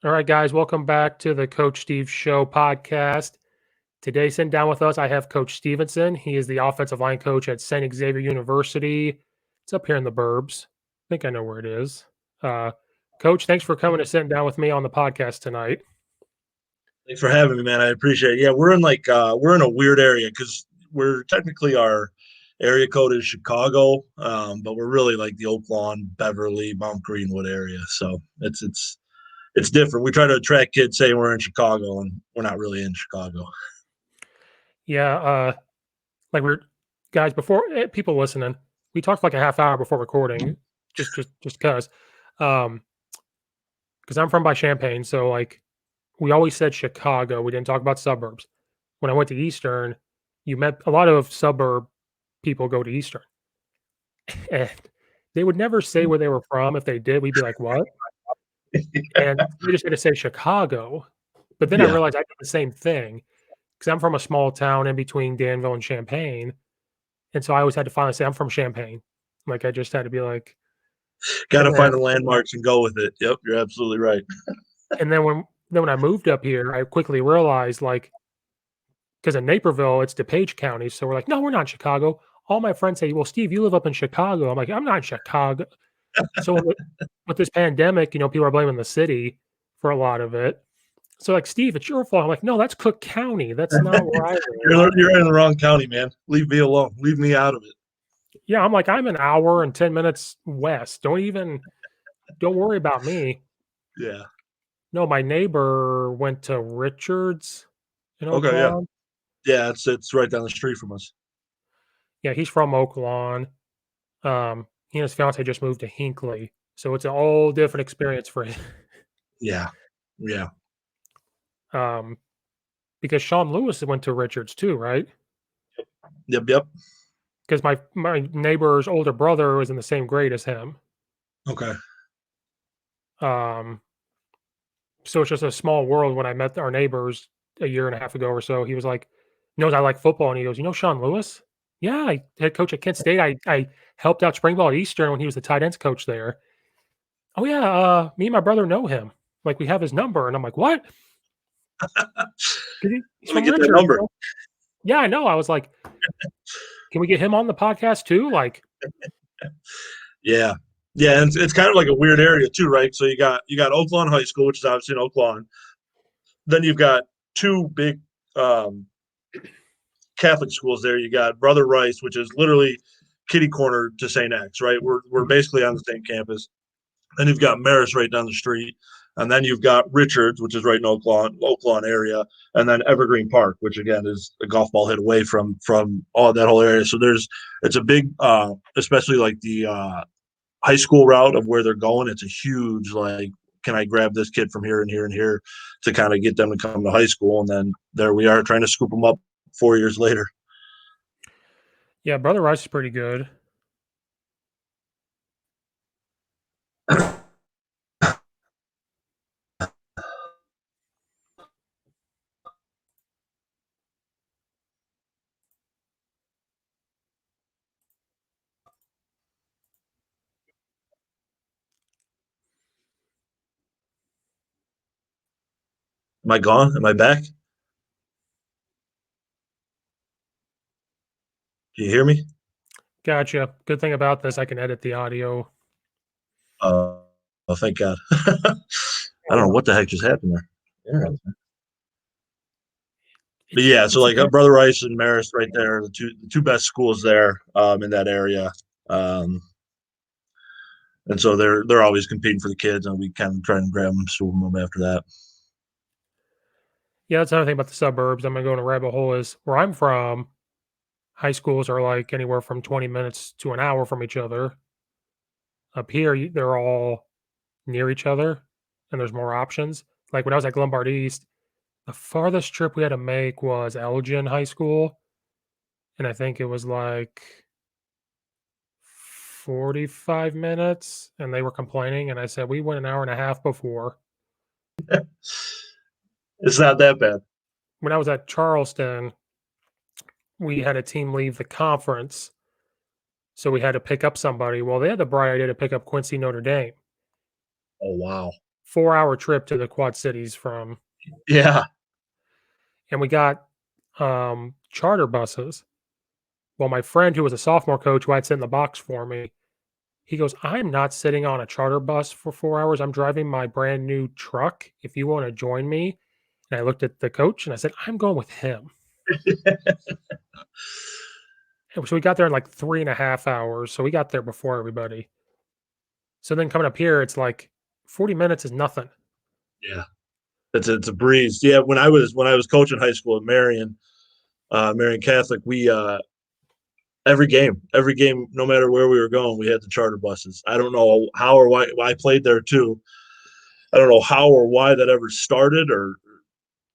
All right, guys, welcome back to the Coach Steve Show podcast. Today, sitting down with us, I have Coach Stevenson. He is the offensive line coach at Saint Xavier University. It's up here in the burbs. I think I know where it is. Coach, thanks for coming and sitting down with me on the podcast tonight. Thanks for having me, man. I appreciate it. Yeah, we're in a weird area because we're technically our area code is Chicago, but we're really like the Oak Lawn, Beverly, Mount Greenwood area. So it's different. We try to attract kids saying we're in Chicago, and we're not really in Chicago. Yeah, like we're guys before people listening, we talked like a half hour before recording, just because, because I'm from by Champaign, so like we always said Chicago. We didn't talk about suburbs. When I went to Eastern, you met a lot of suburb people go to Eastern, and they would never say where they were from. If they did, we'd be like, "What?" And they just had to say Chicago. But then I Yeah, realized I did the same thing because I'm from a small town in between Danville and Champaign, and so I always had to finally say I'm from Champaign. Like I just had to be like, got and to then find the landmarks and go with it. Yep, you're absolutely right. when I moved up here, I quickly realized like because in Naperville it's DuPage County, so we're like, no, we're not in Chicago. All my friends say, well, Steve, you live up in Chicago. I'm like, I'm not in Chicago. So with this pandemic, people are blaming the city for a lot of it. So like, Steve, it's your fault. I'm like, no, that's Cook County. That's not where I live. You're in the wrong county, man. Leave me alone. Leave me out of it. Yeah, I'm like, I'm an hour and 10 minutes west. Don't worry about me. Yeah. No, my neighbor went to Richards in Oak Okay. Yeah. Lawn. Yeah. It's right down the street from us. Yeah, he's from Oak Lawn. He and his fiance just moved to Hinckley, so it's a whole different experience for him. Yeah. Yeah. Um, because Sean Lewis went to Richards too, right? Yep. Yep. Because my neighbor's older brother was in the same grade as him. Okay. Um, so it's just a small world. When I met our neighbors a year and a half ago or so, he was like, knows I like football, and he goes, "You know Sean Lewis? Yeah, I head coach at Kent State. I helped out spring ball at Eastern when he was the tight ends coach there. Oh yeah, me and my brother know him. Like we have his number." And I'm like, "What?" 'Cause he's Let me from get that Richards. number. Yeah, I know. I was like, "Can we get him on the podcast too?" Like, Yeah. Yeah, and it's kind of like a weird area too, right? So you got Oak Lawn High School, which is obviously in Oak Lawn. Then you've got two big um, Catholic schools there. You got Brother Rice, which is literally kitty corner to St. X, right? We're basically on the same campus. Then you've got Marist right down the street, and then you've got Richards, which is right in Oak Lawn area, and then Evergreen Park, which again is a golf ball hit away from all that whole area. So it's a big, especially like the high school route of where they're going. It's a huge like, can I grab this kid from here and here and here to kind of get them to come to high school, and then there we are trying to scoop them up 4 years later. yeah, Brother Rice is pretty good. Am I gone? Am I back? Can you hear me? Gotcha. Good thing about this, I can edit the audio. Oh, thank God. I don't know what the heck just happened there. Yeah. But yeah, so It's like Brother Rice and Marist right there, the two best schools there in that area. Um, and so they're always competing for the kids, and we kind of try and grab them, swoop them after that. Yeah, that's another thing about the suburbs. I'm gonna go in a rabbit hole. Is where I'm from. High schools are like anywhere from 20 minutes to an hour from each other. Up here, they're all near each other, and there's more options. Like when I was at Glenbard East, the farthest trip we had to make was Elgin High School, and I think it was like 45 minutes, and they were complaining, and I said, "We went an hour and a half before." It's not that bad. When I was at Charleston, we had a team leave the conference, so we had to pick up somebody. Well, they had the bright idea to pick up Quincy Notre Dame. Oh wow. 4-hour trip to the Quad Cities from, Yeah. and we got charter buses. Well, my friend who was a sophomore coach who I'd sit in the box for me, he goes, "I'm not sitting on a charter bus for 4 hours. I'm driving my brand new truck. If you want to join me." And I looked at the coach and I said, "I'm going with him." And so we got there in like 3.5 hours. So we got there before everybody. So then coming up here, it's like 40 minutes is nothing. Yeah. It's a breeze. Yeah, when I was coaching high school at Marion Catholic, we every game, no matter where we were going, we had the charter buses. I don't know how or why I played there too. I don't know how or why that ever started,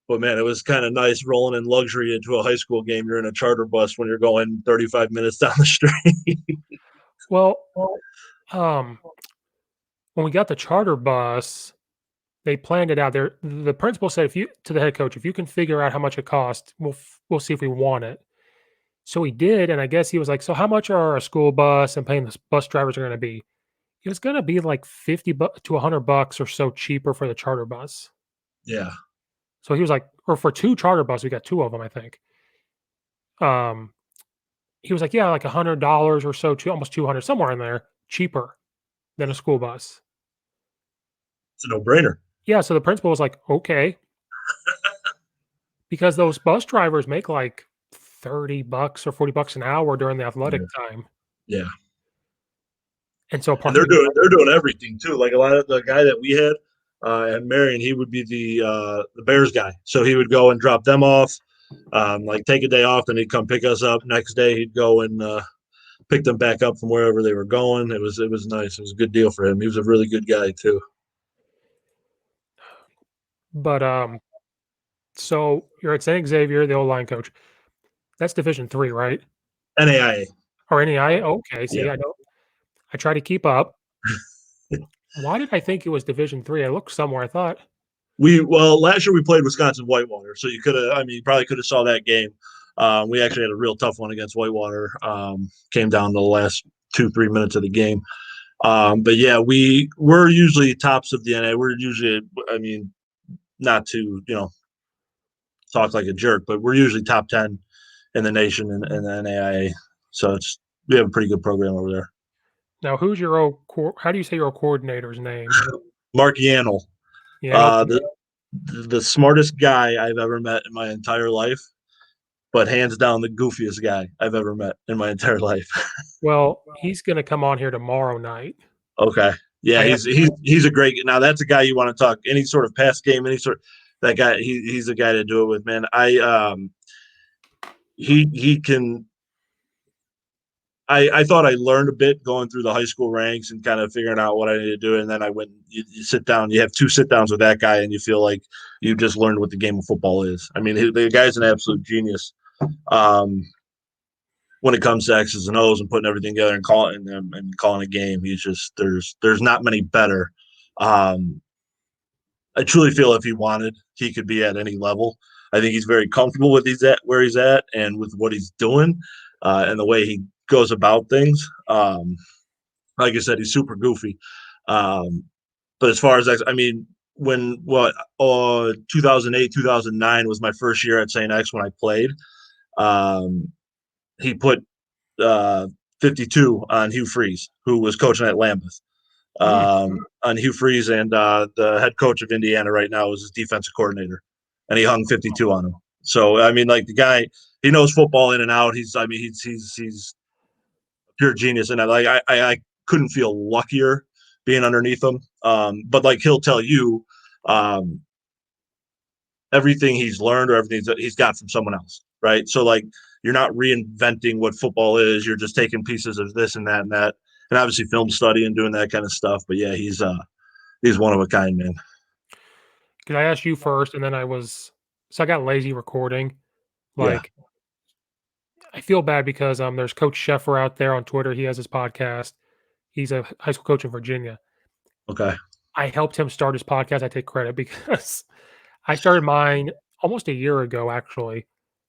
but man, it was kind of nice rolling in luxury into a high school game. You're in a charter bus when you're going 35 minutes down the street. Well, um, when we got the charter bus, they planned it out there. The principal said, "If you to the head coach, if you can figure out how much it costs, we'll see if we want it." So he did, and I guess he was like, "So how much are a school bus and paying the bus drivers are going to be?" It was going to be like 50 to $100 or so cheaper for the charter bus. Yeah, So he was like, or for two charter buses, we got two of them, I think. Um, he was like, "Yeah, like $100 or so, to almost 200, somewhere in there, cheaper than a school bus." it's a no-brainer. Yeah, so the principal was like, "Okay," because those bus drivers make like $30 or $40 an hour during the athletic Yeah, time, yeah. and so And part of me was like, they're doing everything too. Like a lot of the guy that we had at Marion, he would be the Bears guy. So he would go and drop them off, like take a day off, then he'd come pick us up. Next day he'd go and pick them back up from wherever they were going. It was nice. It was a good deal for him. He was a really good guy too. but so you're at Saint Xavier, the old line coach. That's Division three, right? NAIA. Or NAIA? Okay, Yeah. see, I know I try to keep up. Why did I think it was Division three? I looked somewhere. I thought, Well, last year we played Wisconsin Whitewater, so you could have. I mean, you probably could have saw that game. We actually had a real tough one against Whitewater. Came down to the last 2-3 minutes of the game. But yeah, we're usually tops of the NA. We're usually, I mean, not to talk like a jerk, but we're usually top 10 in the nation in the NAIA. So we have a pretty good program over there. now who's your old how do you say your old coordinator's name? Mark Yannel, Yeah, no. uh, the the smartest guy I've ever met in my entire life, but hands down the goofiest guy I've ever met in my entire life. Well, he's gonna come on here tomorrow night. Okay. Yeah, I he's a great. Now that's a guy you want to talk any sort of pass game, any sort. That guy, he's a guy to do it with, man. He can. I thought I learned a bit going through the high school ranks and kind of figuring out what I need to do, and then I went. You sit down. You have two sit downs with that guy, and you feel like you just learned what the game of football is. I mean, the guy's an absolute genius. Um, when it comes to X's and O's and putting everything together and calling a game, he's just there's not many better. Um, I truly feel if he wanted, he could be at any level. I think he's very comfortable with where he's at and with what he's doing, and the way he goes about things. Like I said, he's super goofy. Um, but as far as I mean, when 2008, 2009 was my first year at St. X when I played. Um, he put uh, 52 on Hugh Freeze, who was coaching at Lambeth. mm, On Hugh Freeze, and the head coach of Indiana right now is his defensive coordinator, and he hung 52 on him. So I mean, like the guy, he knows football in and out. He's pure genius, and I couldn't feel luckier being underneath him. But like he'll tell you, um, everything he's learned or everything that he's got from someone else, right? So like you're not reinventing what football is. You're just taking pieces of this and that and that, and obviously film study and doing that kind of stuff. But yeah, he's one of a kind, man. 'cause I asked you first, and then I got lazy recording. Yeah. Like, I feel bad because there's Coach Sheffer out there on Twitter. He has his podcast. He's a high school coach in Virginia. Okay. I helped him start his podcast. I take credit because I started mine almost a year ago, actually.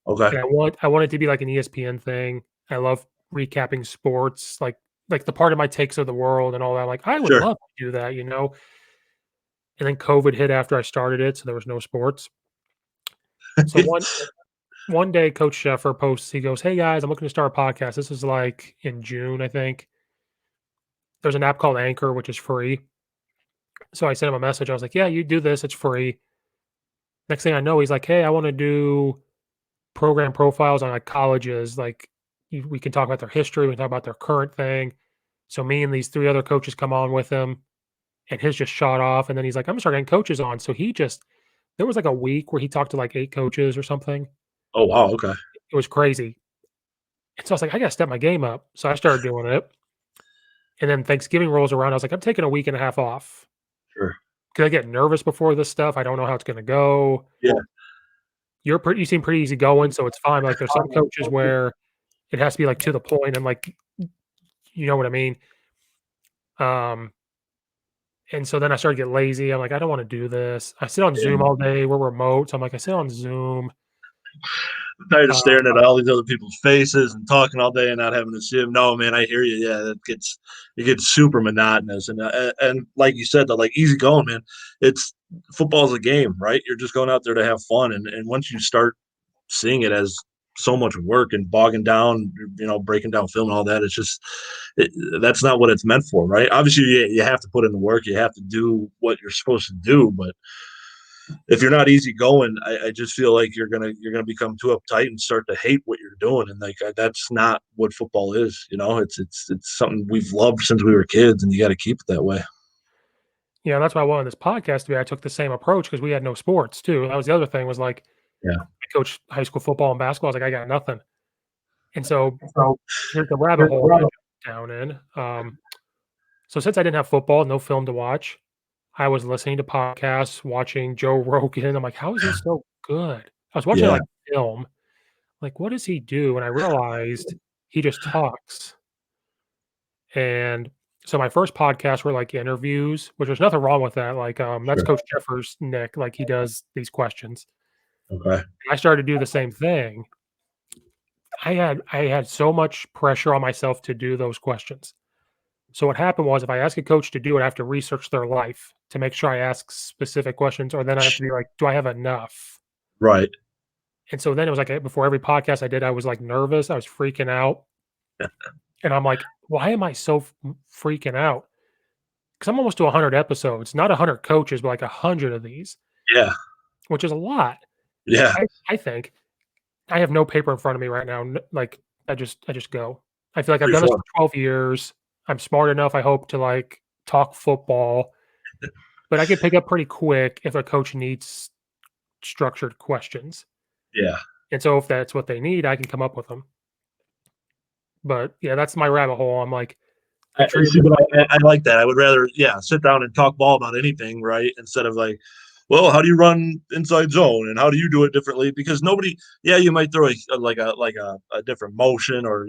Okay. And I want it to be like an ESPN thing. I love recapping sports, like the part of my takes of the world and all that. Like, I would Sure. love to do that, you know. and then COVID hit after I started it, so there was no sports. So one day, Coach Sheffer posts, he goes, "Hey guys, I'm looking to start a podcast." This is like in June, I think. There's an app called Anchor, which is free. So I sent him a message. I was like, "Yeah, you do this. It's free." Next thing I know, he's like, "Hey, I want to do program profiles on like colleges. Like, we can talk about their history. We can talk about their current thing." So me and these 3 other coaches come on with him, and his just shot off. And then he's like, "I'm gonna start getting coaches on." So there was like a week where he talked to like 8 coaches or something. Oh wow, okay. It was crazy. And so I was like, I gotta step my game up. So I started doing it. And then Thanksgiving rolls around. I was like, I'm taking a week and a half off Sure. because I get nervous before this stuff. I don't know how it's gonna go. Yeah. You seem pretty easy going, so it's fine. Like there's some coaches where it has to be like to the point and like you know what I mean. Um, and so then I started to get lazy. I'm like, I don't want to do this. I sit on Zoom Yeah. all day. We're remote, so I'm like, I sit on Zoom. Tired of Uh, staring at all these other people's faces and talking all day and not having to see them. No, man, I hear you. Yeah, it gets super monotonous and like you said, the like easy going, man. It's football's a game, right? You're just going out there to have fun, and once you start seeing it as so much work and bogging down, breaking down film and all that, it's just that's not what it's meant for, right? Obviously, you have to put in the work, you have to do what you're supposed to do, but if you're not easy going, I just feel like you're gonna become too uptight and start to hate what you're doing, and like that's not what football is. It's something we've loved since we were kids, and you got to keep it that way. yeah, that's why I wanted this podcast to be. I took the same approach because we had no sports too. That was the other thing. Was like Yeah. I coached high school football and basketball. I was like, I got nothing. And so So here's the rabbit hole I jumped down in. So since I didn't have football, no film to watch, I was listening to podcasts, watching Joe Rogan. I'm like, how is this so good? I was watching yeah, like film. Like, what does he do? And I realized he just talks. And so my first podcast were like interviews, which there's nothing wrong with that. Like, that's sure. Coach Jeffers' Nick. Like he does these questions. Okay. I started to do the same thing. I had so much pressure on myself to do those questions. So what happened was if I ask a coach to do it, I have to research their life to make sure I ask specific questions, or then I have to be like, do I have enough? Right. And so then it was like before every podcast I did, I was like nervous. I was freaking out. And I'm like, why am I so freaking out? Because I'm almost to 100 episodes, not 100 coaches, but like 100 of these, Yeah. which is a lot. Yeah. I think I have no paper in front of me right now. Like I just go. I feel like I've Free done this form. for 12 years. I'm smart enough, I hope, to like talk football, but I can pick up pretty quick if a coach needs structured questions. Yeah. And so if that's what they need, I can come up with them. But yeah, that's my rabbit hole. I'm like, I I treat see, it but I like that. I would rather, yeah, sit down and talk ball about anything, right? Instead of like, well, how do you run inside zone and how do you do it differently? Because nobody, yeah, you might throw a different motion or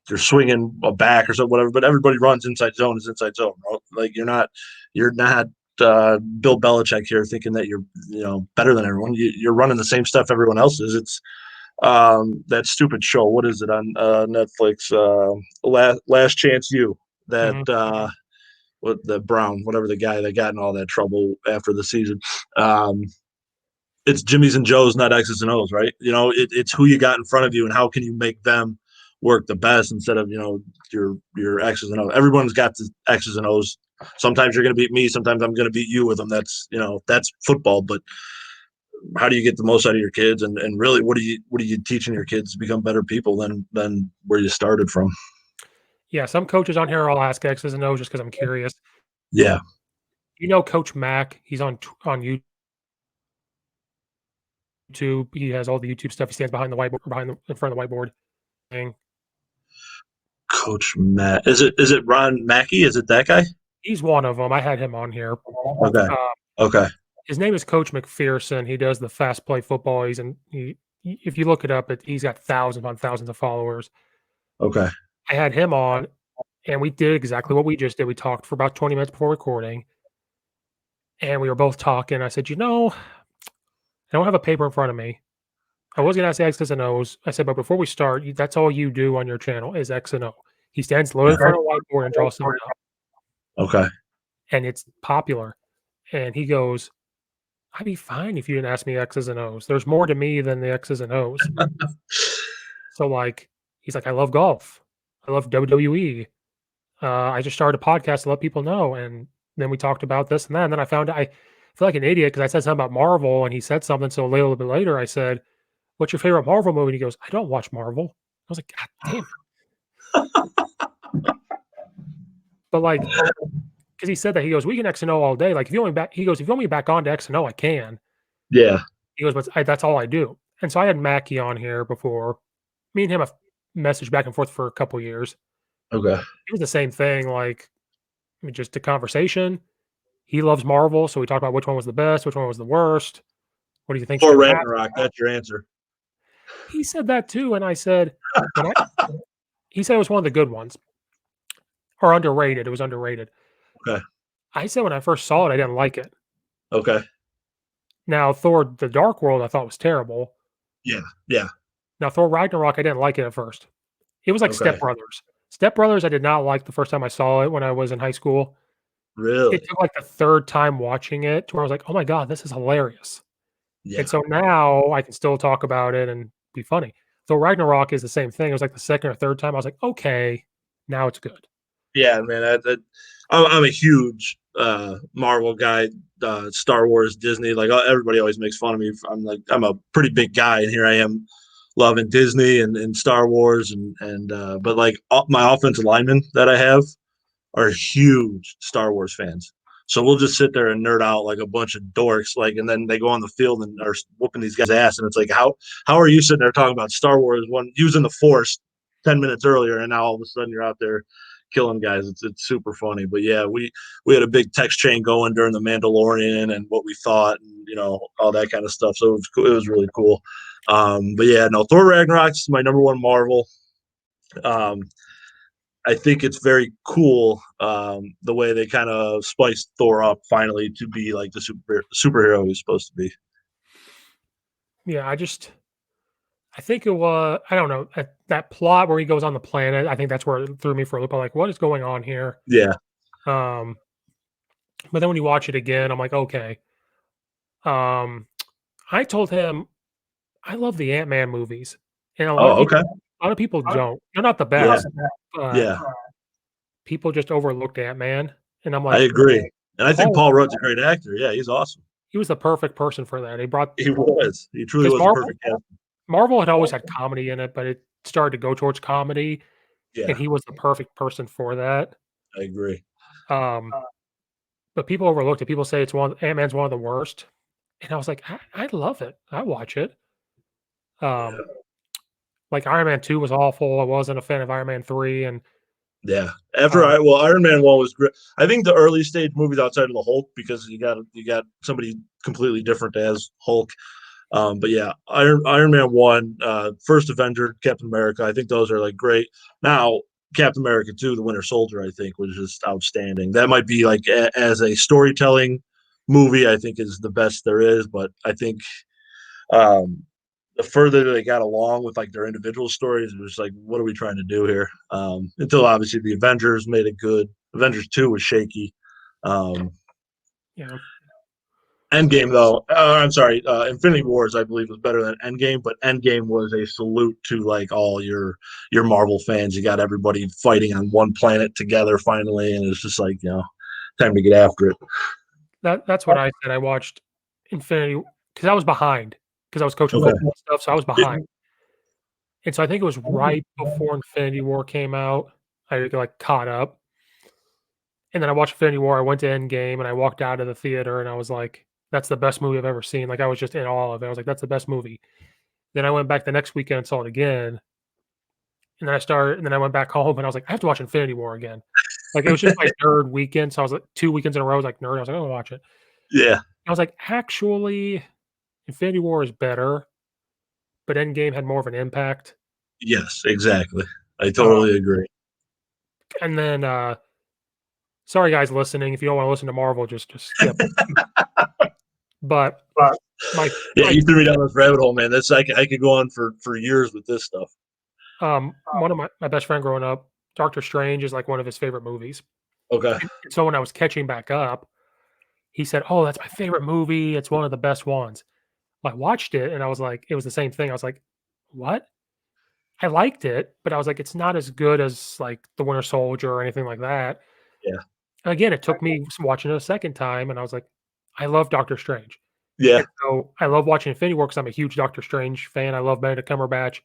you're swinging a back or something, whatever. But everybody runs inside zone is inside zone, bro. Like you're not Bill Belichick here thinking that you're better than everyone. You're running the same stuff everyone else is. It's that stupid show. What is it on Netflix? Last Chance U. That Mhm. what the Brown, whatever the guy that got in all that trouble after the season. Um, it's Jimmy's and Joe's, not X's and O's, right? It's who you got in front of you and how can you make them work the best instead of your X's and O's. Everyone's got the X's and O's. Sometimes you're going to beat me. Sometimes I'm going to beat you with them. That's football, but how do you get the most out of your kids and really what are you teaching your kids to become better people than where you started from. Yeah, some coaches on here I'll ask X's and O's just because I'm curious. Yeah. You know Coach Mac, he's on YouTube. He has all the YouTube stuff. He stands behind the whiteboard, in front of the whiteboard thing. Coach Matt, is it Ron Mackey, is it that guy? He's one of them. I had him on here. Okay. Uh, Okay. his name is Coach McPherson. He does the fast play football. If you look it up, he's got thousands on thousands of followers. Okay. I had him on, and we did exactly what we just did. We talked for about 20 minutes before recording, and we were both talking. I said, I don't have a paper in front of me. I was going to ask X's and O's. I said, but before we start, that's all you do on your channel is X and O. He stands literally in front of a whiteboard and draws something up, Okay. and it's popular. And he goes, "I'd be fine if you didn't ask me X's and O's. There's more to me than the X's and O's." So, like, he's like, "I love golf. I love WWE. I just started a podcast to let people know." And then we talked about this and that. And then I found I feel like an idiot because I said something about Marvel and he said something. So a little bit later, I said, "What's your favorite Marvel movie?" And he goes, "I don't watch Marvel." I was like, "God damn it." But like, because he said that, he goes, "We can X and O all day. Like, if you want me back," he goes, "If you want me back on to X and O, I can." Yeah. He goes, "But that's all I do." And so I had Mackie on here before. Me and him have messaged back and forth for a couple years. Okay. It was the same thing, like, I mean, just a conversation. He loves Marvel, so we talked about which one was the best, which one was the worst. What do you think's Thor gonna happen? Ragnarok. That's your answer. He said that too, and I said, when I he said it was one of the good ones or underrated. It was underrated. Okay. I said when I first saw it, I didn't like it. Okay. Now Thor: The Dark World, I thought was terrible. Yeah. Yeah. Now Thor: Ragnarok, I didn't like it at first. It was like Step Okay. Brothers. Step Brothers, I did not like the first time I saw it when I was in high school. It Really? took like the third time watching it to where I was like, "Oh my god, this is hilarious." And Yeah. so now I can still talk about it and be funny. Thor: Ragnarok is the same thing. It was like the second or third time I was like, "Okay, now it's good." Yeah, man. I'm a huge Marvel guy. Star Wars, Disney. Like everybody always makes fun of me. I'm a pretty big guy, and here I am loving Disney and Star Wars and but like my offensive linemen that I have are huge Star Wars fans. So we'll just sit there and nerd out like a bunch of dorks, like, and then they go on the field and are whooping these guys' ass, and it's like, how are you sitting there talking about Star Wars when using the Force 10 minutes earlier, and now all of a sudden you're out there killing guys? It's super funny, but yeah, we had a big text chain going during the Mandalorian and what we thought, and all that kind of stuff. So it was cool. It was really cool. But yeah, no, Thor Ragnarok is my number one Marvel. Um, I think it's very cool the way they kind of spiced Thor up finally to be like the superhero he's supposed to be. Yeah, I think it was I don't know, that plot where he goes on the planet, I think that's where it threw me for a loop. I'm like, "What is going on here?" Yeah. Um, but then when you watch it again, I'm like, "Okay." Um, I told him I love the Ant-Man movies, and Oh, okay. a lot of people don't. They're not the Yeah. best, but Yeah. people just overlooked Ant-Man, and I'm I like, agree. And I think Paul Paul Rudd's a great actor. Yeah, he's awesome. he was the perfect person for that. He brought He was. He truly because was a perfect cast. Marvel had always had comedy in it, but it started to go towards comedy, and Yeah, he was the perfect person for that. I agree. Um, but people overlooked it. People say Ant-Man's one of the worst, and I was like, I love it. I watch it. Um, Yeah. like Iron Man 2 was awful. I wasn't a fan of Iron Man 3, and Yeah. um, Iron Man 1 was great. I think the early stage movies outside of the Hulk, because you got somebody completely different as Hulk. But yeah, Iron Man 1, first Avenger, Captain America. I think those are like great. Now Captain America 2, The Winter Soldier, I think was just outstanding. That might be like as a storytelling movie, I think is the best there is. But I think um, the further they got along with like their individual stories, it was like, what are we trying to do here? Until obviously the Avengers made it good. Avengers 2 was shaky. Um, yeah, Endgame, though, I'm sorry, Infinity Wars, I believe, was better than Endgame, but Endgame was a salute to like all your Marvel fans. You got everybody fighting on one planet together finally, and it's just like time to get after it. that's what I said. I watched Infinity because I was behind because I was coaching Okay. football and stuff, so I was behind. And so I think it was right before Infinity War came out. I like caught up, and then I watched Infinity War. I went to Endgame, and I walked out of the theater, and I was like, "That's the best movie I've ever seen." Like I was just in awe of it. I was like, "That's the best movie." Then I went back the next weekend and saw it again, and then I went back home, and I was like, "I have to watch Infinity War again." Like it was just my nerd weekend, so I was like 2 weekends in a row, I was like nerd. I was like, "I'm gonna watch it." Yeah. I was like, "Actually, Infinity War is better, but Endgame had more of an impact." Yes, exactly. I Uh, totally agree. and then, sorry guys listening, if you don't want to listen to Marvel, just skip. But my Yeah, my you threw me down this rabbit hole, man. I could go on for years with this stuff. one of my best friend growing up, Doctor Strange is like one of his favorite movies. Okay. And so when I was catching back up, he said, "Oh, that's my favorite movie. It's one of the best ones." I watched it and I was like, it was the same thing. I was like, "What?" I liked it, but I was like, it's not as good as like The Winter Soldier or anything like that. Yeah. Again, it took me watching it a second time, and I was like, I love Doctor Strange. Yeah. And so I love watching Infinity War because I'm a huge Doctor Strange fan. I love Benedict Cumberbatch.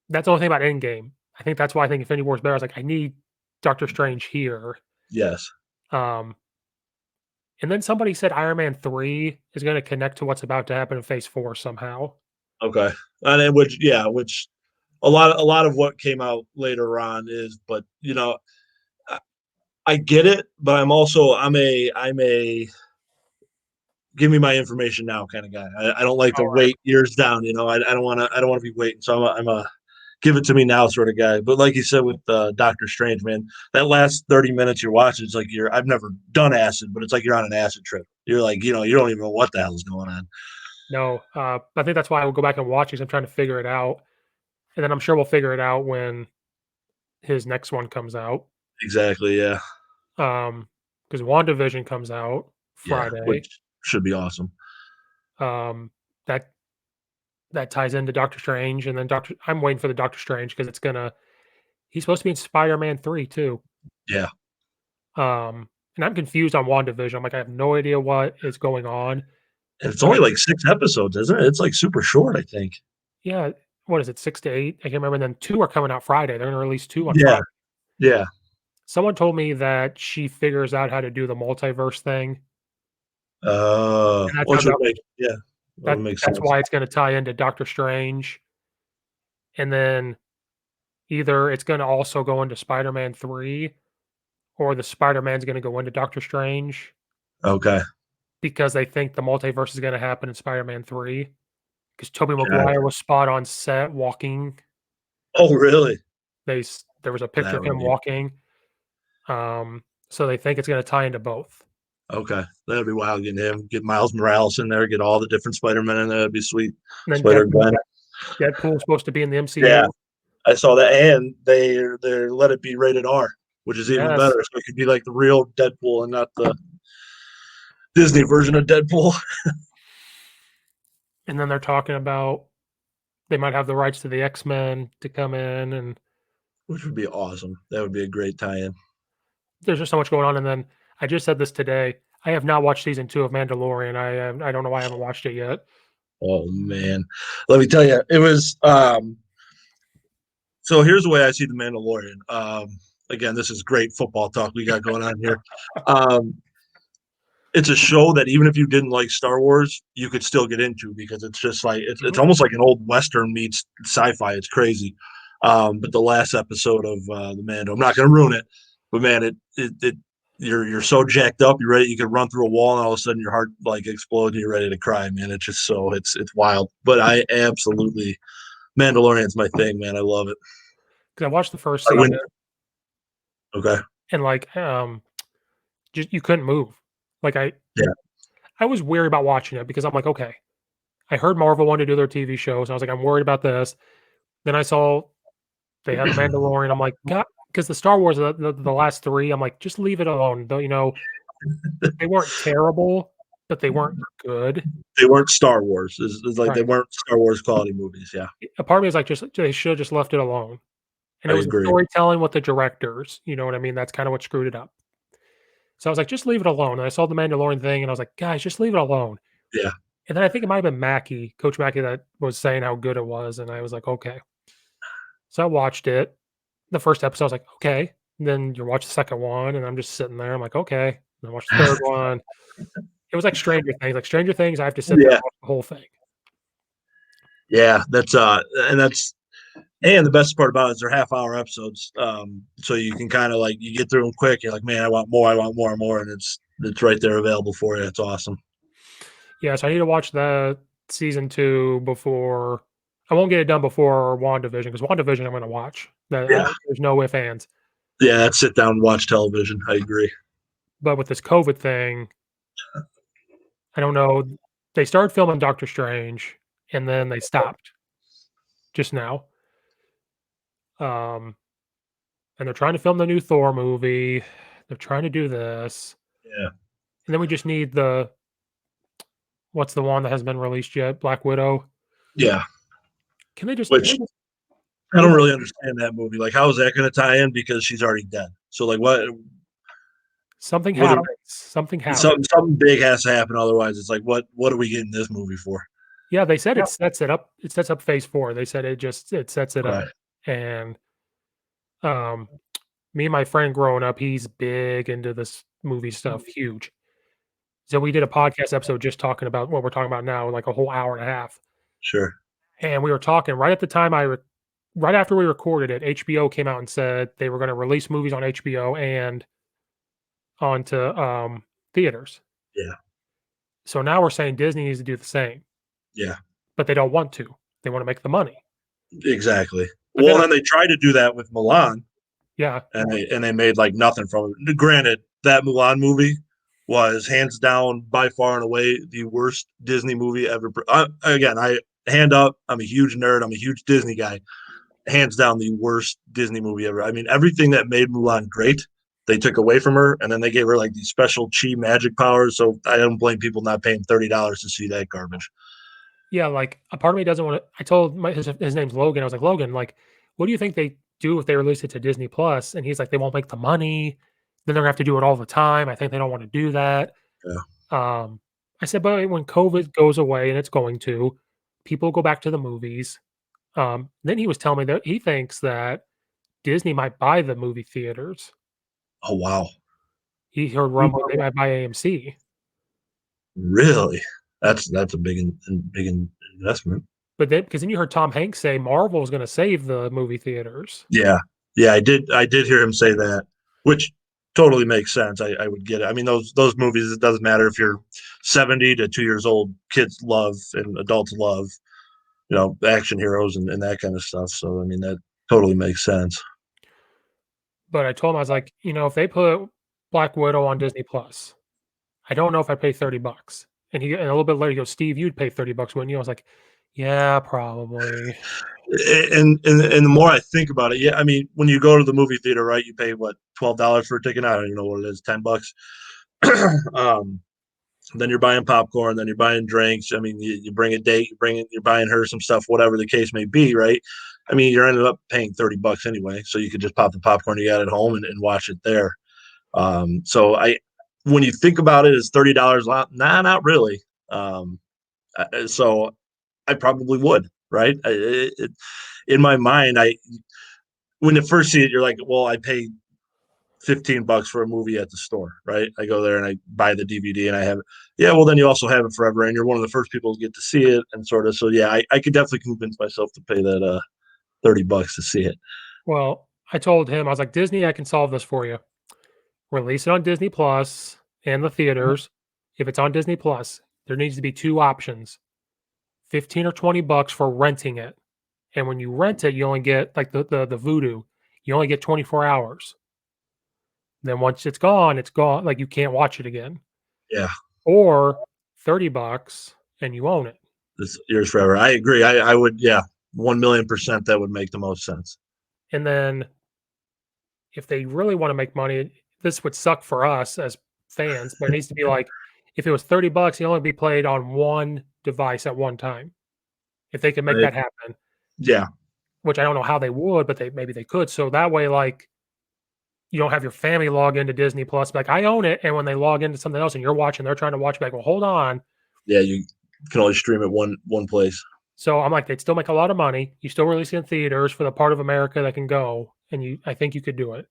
That's the only thing about Endgame. I think that's why I think Infinity War is better. I was like, I need Doctor Strange here. Yes. Um, and then somebody said Iron Man 3 is going to connect to what's about to happen in Phase 4 somehow. Okay. And then which a lot of what came out later on is, but I, I get it, but I'm a give me my information now kind of guy. I don't like to All right. wait years down. I don't want to be waiting. So I'm a give it to me now sort of guy. But like you said with Doctor Strange, man, that last 30 minutes you're watching, it's like I've never done acid, but it's like you're on an acid trip. You're like, you don't even know what the hell is going on. No, I think that's why I will go back and watch because I'm trying to figure it out. And then I'm sure we'll figure it out when his next one comes out. Exactly. Yeah. Because WandaVision comes out Yeah. Friday. Which should be awesome. Um, that that ties into Doctor Strange, and then I'm waiting for the Doctor Strange because he's supposed to be in Spider-Man 3 too. Yeah. And I'm confused on WandaVision. I'm like, I have no idea what is going on. And it's But only like 6 episodes, isn't it? It's like super short, I think. yeah, what is it, 6 to 8? I can't remember. And then 2 are coming out Friday. They're gonna release 2 on Yeah. Friday. Yeah. Someone told me that she figures out how to do the multiverse thing, and that's how Which would make yeah, that would make that's sense. why it's gonna tie into Doctor Strange, and then either it's gonna also go into Spider-Man 3 or the Spider-Man's gonna go into Doctor Strange Okay. because they think the multiverse is gonna happen in Spider-Man 3 because Tobey Maguire Gotcha. was spot on set walking. Oh, really? There was a picture That of would him be walking, so they think it's gonna tie into both. okay. That'd be wild getting him, get Miles Morales in there, get all the different Spider-Men in there. That'd be sweet. And then Spider Gwen. Deadpool's supposed to be in the Yeah, MCU. I saw that, and they let it be rated R, which is even Yes, better. So it could be like the real Deadpool and not the Disney version of Deadpool, and then they're talking about they might have the rights to the X-Men to come in, and which would be awesome. That would be a great tie-in. there's just so much going on, and then I just said this today, I have not watched season 2 of Mandalorian. I don't know why I haven't watched it yet. Oh man, let me tell you, it was. So here's the way I see the Mandalorian. Again, this is great football talk we got going on here. Um, it's a show that even if you didn't like Star Wars, you could still get into because it's just like it's Mhm. almost like an old Western meets sci-fi. It's crazy. But the last episode of the Mando, I'm not going to ruin it, but man, it you're so jacked up, you're ready. You could run through a wall, and all of a sudden your heart like explodes, and you're ready to cry, man. It's just so it's wild. But I absolutely Mandalorian's my thing, man. I love it. 'Cause I watched the first I season went okay, and, like, just you couldn't move. Like, yeah, I was weary about watching it because I'm like, "Okay." I heard Marvel wanted to do their TV shows, and I was like, "I'm worried about this." Then I saw they had The Mandalorian, I'm like, "God," because the Star Wars, the last 3, I'm like, "Just leave it alone." Though, they weren't terrible, but they weren't good. they weren't Star Wars. It's like they Right. weren't Star Wars quality movies. Yeah, A part of me is like, just they should've just left it alone. And I it was the agree. storytelling with the directors, you know what I mean? That's kinda what screwed it up. So I was like, "Just leave it alone." And I saw the Mandalorian thing, and I was like, "Guys, just leave it alone." Yeah, And then I think it might have been Mackey, Coach Mackey, that was saying how good it was, and I was like, "Okay." So I watched it. The first episode, I was like, "Okay." And then you watch the second one, and I'm just sitting there, I'm like, "Okay." And I watched the third one. It was like Stranger Things. Like Stranger Things, I have to sit there and yeah, watch the whole thing. yeah. And the best part about it is they're half-hour episodes, so you can kind of like you get through them quick. You're like, man, I want more and more, and it's right there available for you. It's awesome. Yeah, so I need to watch the season 2 before I won't get it done before WandaVision because WandaVision I'm gonna watch. Yeah, There's no if, ands. yeah. That's sit down and watch television. I agree. But with this COVID thing, I don't know. They started filming Doctor Strange, and then they stopped just now. Um, and they're trying to film the new Thor movie. They're trying to do this. Yeah, And then we just need what's the one that hasn't been released yet? Black Widow. Yeah, Can they just which I do don't that? really understand that movie. Like, how is that going to tie in? Because she's already dead. So, like, what? Something What? happens. Something happens. Something big has to happen. Otherwise, it's like, what are we getting this movie for? Yeah, they said it sets it up. It sets up phase 4. They said it sets it Okay. up. And um me and my friend growing up, he's big into this movie stuff, huge. So we did a podcast episode just talking about what we're talking about now, like a whole hour and a half. Sure. And we were talking right at the time right after we recorded it, HBO came out and said they were going to release movies on HBO and onto theaters. Yeah. So now we're saying Disney needs to do the same, Yeah. but they don't want to. They want to make the money. Exactly. But Well, then, then they tried to do that with Milan, yeah, and they made like nothing from it. Granted, that Mulan movie was hands down by far and away the worst Disney movie ever. Again, I hand up. I'm a huge nerd. I'm a huge Disney guy. Hands down, the worst Disney movie ever. I mean, everything that made Mulan great, they took away from her, and then they gave her like these special chi magic powers. So I don't blame people not paying $30 to see that garbage. yeah, like a part of me doesn't want to. I told his name's Logan. I was like, Logan, like, what do you think they do if they release it to Disney Plus? And he's like, they won't make the money. Then they're gonna have to do it all the time. I think they don't want to do that. Yeah. I said, but when COVID goes away, and it's going to, people go back to the movies. Then he was telling me that he thinks that Disney might buy the movie theaters. Oh wow, He heard rumble they might buy AMC. really? That's a big investment. But then, because then you heard Tom Hanks say Marvel is going to save the movie theaters. Yeah, yeah, I did hear him say that, which totally makes sense. I would get it. I mean, those movies. It doesn't matter if you're 70 to 2 years old. Kids love and adults love, action heroes and that kind of stuff. So I mean, that totally makes sense. But I told him I was like, if they put Black Widow on Disney Plus, I don't know if I pay $30. And a little bit later he goes, Steve, you'd pay $30, wouldn't you? I was like, yeah, probably. And the more I think about it, yeah, I mean, when you go to the movie theater, right, you pay what, $12 for a ticket. I don't even know what it is, $10. um, then you're buying popcorn, then you're buying drinks. I mean, you bring a date, you're buying her some stuff, whatever the case may be, right? I mean, you're ended up paying $30 anyway, so you could just pop the popcorn you got at home and watch it there. So when you think about it, is $30 a lot? Nah, not really. So I probably would, right? In my mind, when you first see it, you're like, well, I paid $15 for a movie at the store, right? I go there and I buy the DVD and I have it. Yeah, well, then you also have it forever, and you're one of the first people to get to see it, and sort of. So yeah, I could definitely convince myself to pay that $30 to see it. Well, I told him, I was like, Disney, I can solve this for you. Release it on Disney Plus and the theaters. If it's on Disney Plus, there needs to be two options: 15 or $20 for renting it. And when you rent it, you only get like the Voodoo. You only get 24 hours. Then once it's gone, it's gone. Like you can't watch it again. Yeah, Or $30 and you own it. it's yours forever. I agree. I would. Yeah, 1,000,000%. That would make the most sense. And then if they really want to make money, this would suck for us as fans, but it needs to be like if it was $30, it only be played on one device at one time. If they could make Right? that happen, Yeah, which I don't know how they would, but maybe they could. So that way, like you don't have your family log into Disney Plus, like I own it, and when they log into something else and you're watching, they're trying to watch, like, well, hold on. yeah. You can only stream it one place. So I'm like, they'd still make a lot of money. You still release it in theaters for the part of America that can go, and I think you could do it.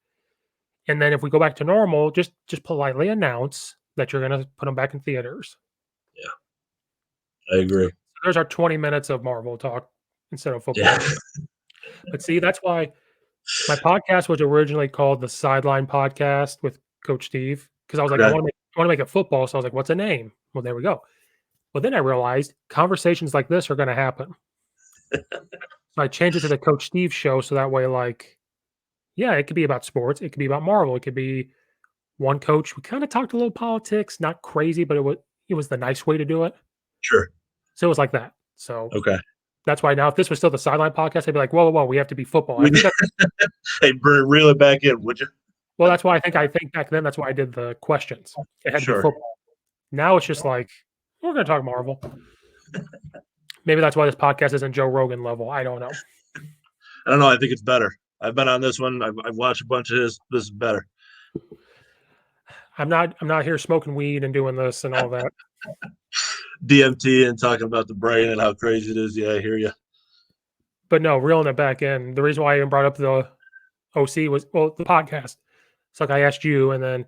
And then if we go back to normal, just politely announce that you're going to put them back in theaters. I agree. So there's our 20 minutes of Marvel talk instead of football. Yeah, But see, that's why my podcast was originally called the Sideline Podcast with Coach Steve, because I was like, I okay. want to make it football. So I was like, what's a name? Well, there we go. Well, then I realized conversations like this are going to happen. So I changed it to the Coach Steve Show, so that way, like, yeah, it could be about sports, it could be about Marvel, it could be one coach. We kind of talked a little politics, not crazy, but it was the nice way to do it. Sure. So it was like that. So Okay. that's why now, if this was still the Sideline Podcast, I'd be like, whoa, whoa, whoa, we have to be football. I think Hey, reel it back in, would you? well, that's why I think back then that's why I did the questions. It had to be Sure. football. Now it's just like we're going to talk Marvel. Maybe that's why this podcast isn't Joe Rogan level. I don't know. I don't know. I think it's better. I've been on this one. I've watched a bunch of his. This is better. I'm not here smoking weed and doing this and all that. DMT and talking about the brain and how crazy it is. Yeah, I hear you. But no, reeling it back in. The reason why I even brought up the OC was the podcast. It's like I asked you, and then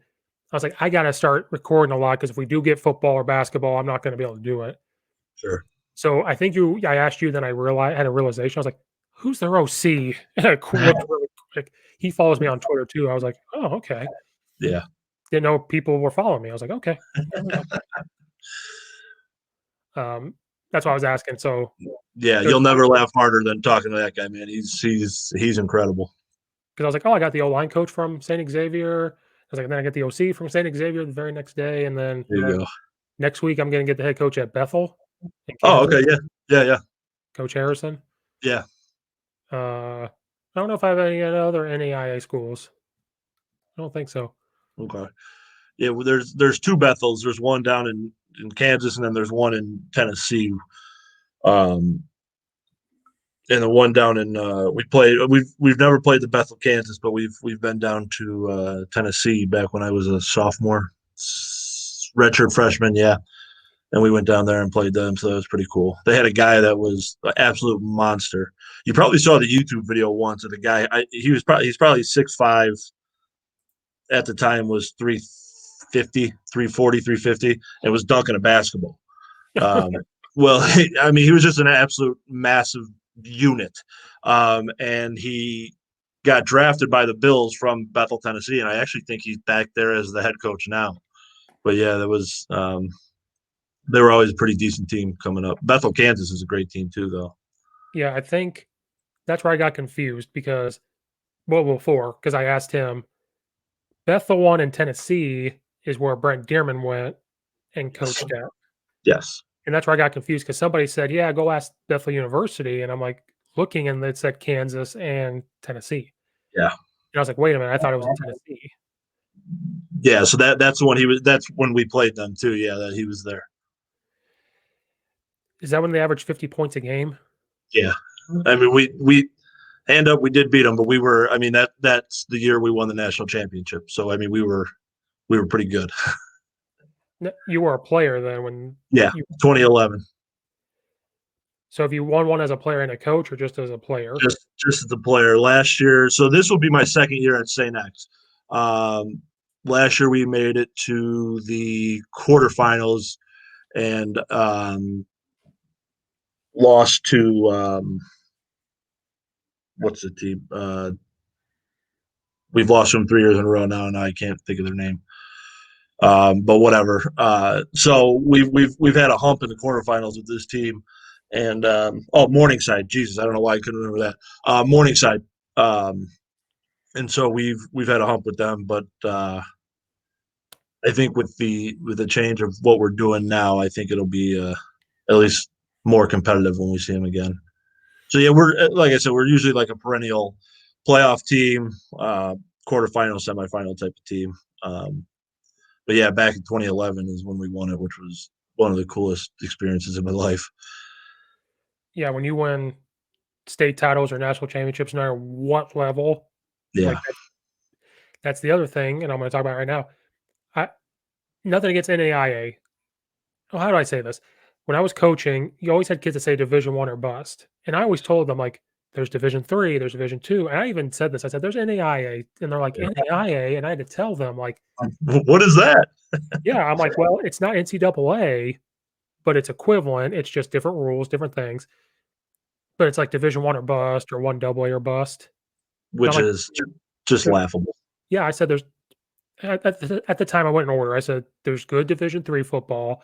I was like, I got to start recording a lot because if we do get football or basketball, I'm not going to be able to do it. Sure. So I think I asked you, then I had a realization. I was like, who's their OC? And I looked really quick. He follows me on Twitter too. I was like, oh, okay. Yeah. Didn't know people were following me. I was like, okay. That's why I was asking. So yeah, you'll never laugh harder than talking to that guy, man. He's incredible. Because I was like, oh, I got the O-line coach from Saint Xavier. I was like, and then I get the OC from Saint Xavier the very next day, and then there you go. Next week I'm going to get the head coach at Bethel. Oh, okay, yeah, Coach Harrison. Yeah. I don't know if I have any other NAIA schools. I don't think so. Okay. Yeah, well, there's two Bethels. There's one down in Kansas, and then there's one in Tennessee. And the one down in we've never played the Bethel, Kansas, but we've been down to Tennessee back when I was a sophomore, redshirt freshman, yeah. And we went down there and played them, so that was pretty cool. They had a guy that was an absolute monster. You probably saw the YouTube video once of the guy. He's probably 6'5". At the time was 350, 340, 350, and was dunking a basketball. Well, I mean, he was just an absolute massive unit. And he got drafted by the Bills from Bethel, Tennessee, and I actually think he's back there as the head coach now. But yeah, that was they were always a pretty decent team coming up. Bethel, Kansas is a great team too, though. Yeah, I think that's where I got confused because because I asked him, Bethel one in Tennessee is where Brent Dearman went and coached at. Yes. And that's where I got confused because somebody said, yeah, go ask Bethel University. And I'm like looking and it said Kansas and Tennessee. Yeah. And I was like, wait a minute, I thought it was in Tennessee. Yeah, so that's the one that's when we played them too. Yeah, that he was there. Is that when they averaged 50 points a game? Yeah. I mean, we hand up, we did beat them, but we were, I mean, that's the year we won the national championship. So I mean, we were pretty good. You were a player then when 2011. So have you won one as a player and a coach or just as a player? Just as a player. Last year, so this will be my second year at Saint X. Last year we made it to the quarterfinals and lost to what's the team? We've lost them 3 years in a row now, and I can't think of their name. But whatever. So we've had a hump in the quarterfinals with this team, and Morningside. Jesus, I don't know why I couldn't remember that. Morningside. And so we've had a hump with them, but I think with the change of what we're doing now, I think it'll be at least more competitive when we see them again. So yeah, we're like I said, we're usually like a perennial playoff team, quarterfinal, semifinal type of team. But yeah, back in 2011 is when we won it, which was one of the coolest experiences in my life. Yeah, when you win state titles or national championships, no matter what level. Yeah. Like that's the other thing, and I'm going to talk about it right now. Nothing against NAIA. Oh, how do I say this? When I was coaching, you always had kids that say Division I or bust, and I always told them like, "There's Division III, there's Division II," and I even said this. I said, "There's NAIA," and they're like, "NAIA," and I had to tell them like, "What is that?" Yeah, I'm like, "Well, it's not NCAA, but it's equivalent. It's just different rules, different things." But it's like Division I or bust or 1AA or bust. Which is just laughable. Yeah, I said there's at the time I went in order. I said there's good Division III football,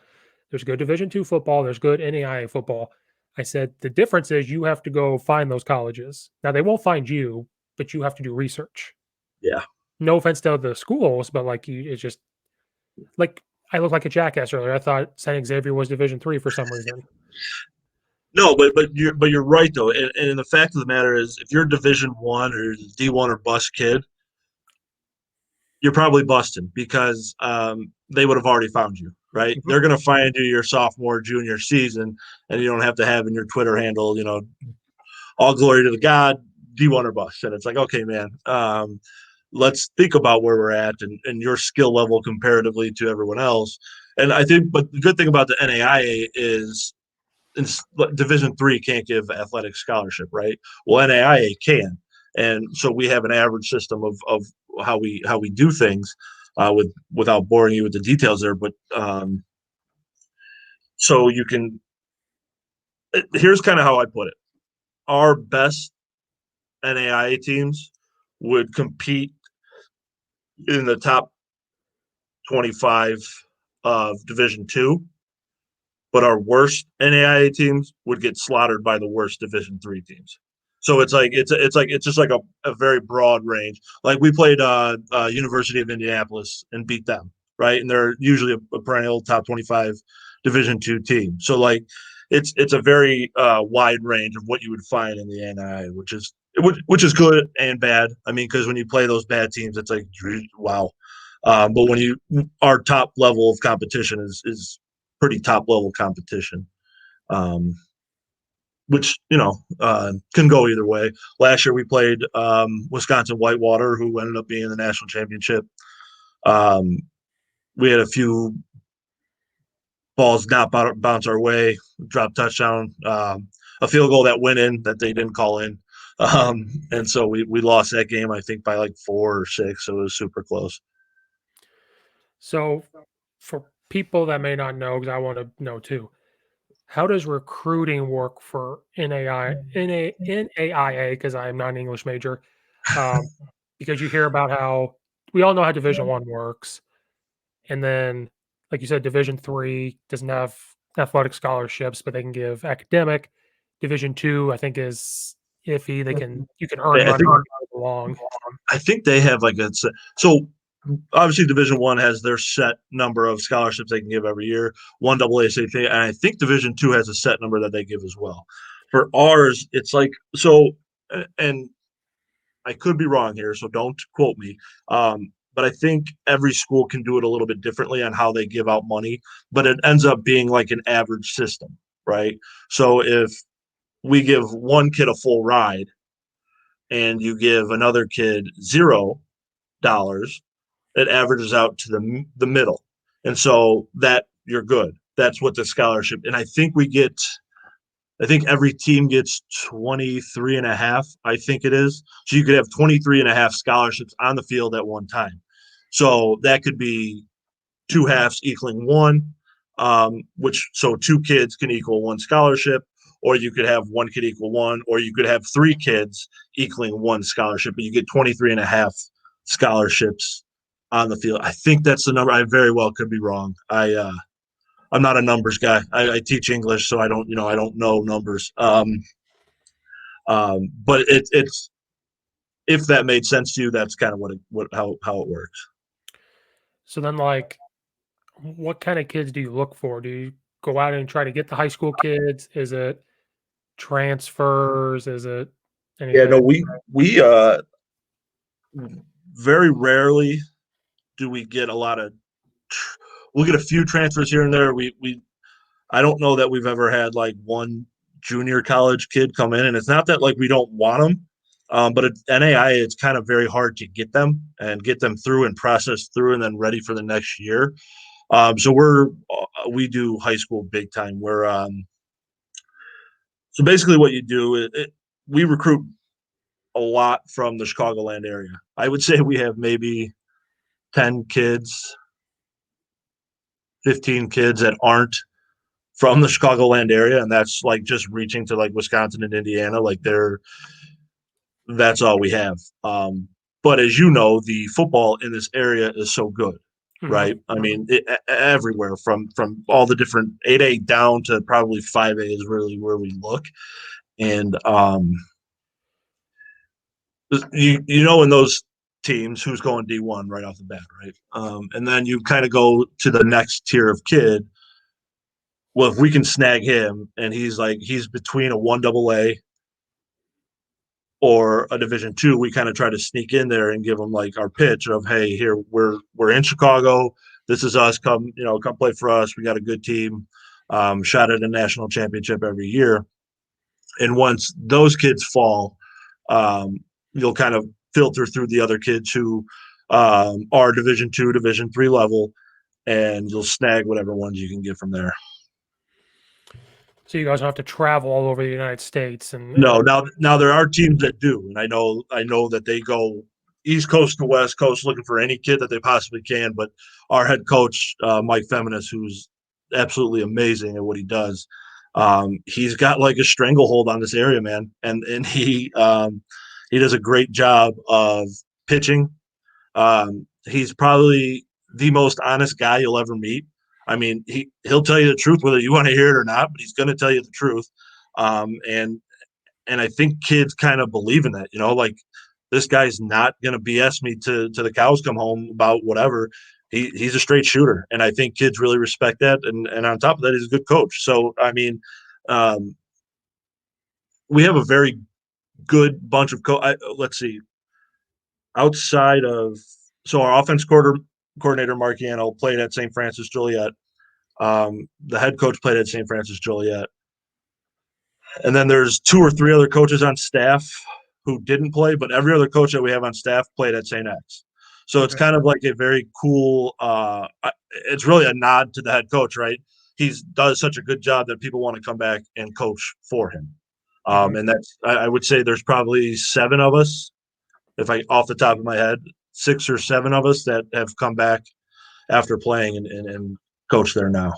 there's good Division II football, there's good NAIA football. I said the difference is you have to go find those colleges. Now they won't find you, but you have to do research. Yeah. No offense to the schools, but like it's just like I looked like a jackass earlier. I thought Saint Xavier was Division III for some reason. No, but you're right though, and the fact of the matter is, if you're Division I or D1 or bust kid, you're probably busting because they would have already found you, right? Mhm. They're going to find you your sophomore, junior season, and you don't have to have in your Twitter handle, all glory to the God, D1 or bust. And it's like, okay, man, let's think about where we're at and your skill level comparatively to everyone else. And I think, but the good thing about the NAIA is Division III can't give athletic scholarship, right? Well, NAIA can, and so we have an average system of how we do things, without boring you with the details there. But so you can. Here's kind of how I put it: our best NAIA teams would compete in the top 25 of Division II, but our worst NAIA teams would get slaughtered by the worst Division III teams. So it's just like a very broad range. Like we played University of Indianapolis and beat them, right? And they're usually a perennial top 25 Division II team. So like it's a very wide range of what you would find in the NAIA, which is good and bad. I mean, because when you play those bad teams, it's like wow. But when our top level of competition is pretty top level competition, um, which can go either way. Last year we played Wisconsin Whitewater, who ended up being in the national championship. Um, we had a few balls not bounce our way, drop touchdown, a field goal that went in that they didn't call in. And so we lost that game, I think, by like 4 or 6. So it was super close. So, for people that may not know, because I want to know too, how does recruiting work for NAIA? Because I am not an English major. Um, because you hear about how we all know how Division I works, and then, like you said, Division III doesn't have athletic scholarships, but they can give academic. Division II, I think, is iffy. You can earn I money think to belong. I think they have like so obviously Division I has their set number of scholarships they can give every year, one AACT, and I think Division II has a set number that they give as well. For ours, it's like so, and I could be wrong here, so don't quote me. But I think every school can do it a little bit differently on how they give out money, but it ends up being like an average system, right? So if we give one kid a full ride and you give another kid $0, it averages out to the middle, and so that you're good. That's what the scholarship. And I think every team gets 23 and a half, I think it is. So you could have 23 and a half scholarships on the field at one time. So that could be two halves equaling one, so two kids can equal one scholarship, or you could have one kid equal one, or you could have three kids equaling one scholarship, but you get 23 and a half scholarships on the field. I think that's the number. I very well could be wrong. I'm not a numbers guy. I teach English, so I don't know numbers. But it's if that made sense to you, that's kind of how it works. So then, like, what kind of kids do you look for? Do you go out and try to get the high school kids? Is it transfers? Is it Yeah, no, anything? we very rarely do we get a lot of. We'll get a few transfers here and there. We I don't know that we've ever had like one junior college kid come in, and it's not that like we don't want them, but at NAIA it's kind of very hard to get them and get them through and process through and then ready for the next year. So we do high school big time. So basically what you do we recruit a lot from the Chicagoland area. I would say we have maybe 10 kids, 15 kids that aren't from the Chicagoland area, and that's like just reaching to like Wisconsin and Indiana. That's all we have. But as you know, the football in this area is so good, Mhm. right? I mean, everywhere from all the different 8A down to probably 5A is really where we look, and in those teams who's going D1 right off the bat, right? And then you kind of go to the next tier of kid. Well, if we can snag him and he's between a 1AA or a Division II, we kind of try to sneak in there and give him like our pitch of, hey, here we're in Chicago. This is us. Come play for us. We got a good team. Shot at a national championship every year. And once those kids fall, you'll kind of filter through the other kids who are Division II, Division III level, and you'll snag whatever ones you can get from there. So you guys don't have to travel all over the United States, and No, now there are teams that do, and I know that they go East Coast to West Coast looking for any kid that they possibly can. But our head coach, Mike Feminis, who's absolutely amazing at what he does, he's got like a stranglehold on this area, man, and he does a great job of pitching. He's probably the most honest guy you'll ever meet. I mean, he'll tell you the truth whether you want to hear it or not, but he's going to tell you the truth. And I think kids kind of believe in that, like this guy's not going to BS me to the cows come home about whatever. He's a straight shooter, and I think kids really respect that. And on top of that, he's a good coach. So I mean, we have a very good bunch of let's see, outside of our offense coordinator Mark Yano played at St. Francis Joliet. The head coach played at St. Francis Joliet. And then there's 2 or 3 other coaches on staff who didn't play, but every other coach that we have on staff played at St. X. So it's kind of like a very cool it's really a nod to the head coach, right? He does such a good job that people want to come back and coach for him. And that's I would say there's probably 7 of us, if I off the top of my head, 6 or 7 of us that have come back after playing and coach there now.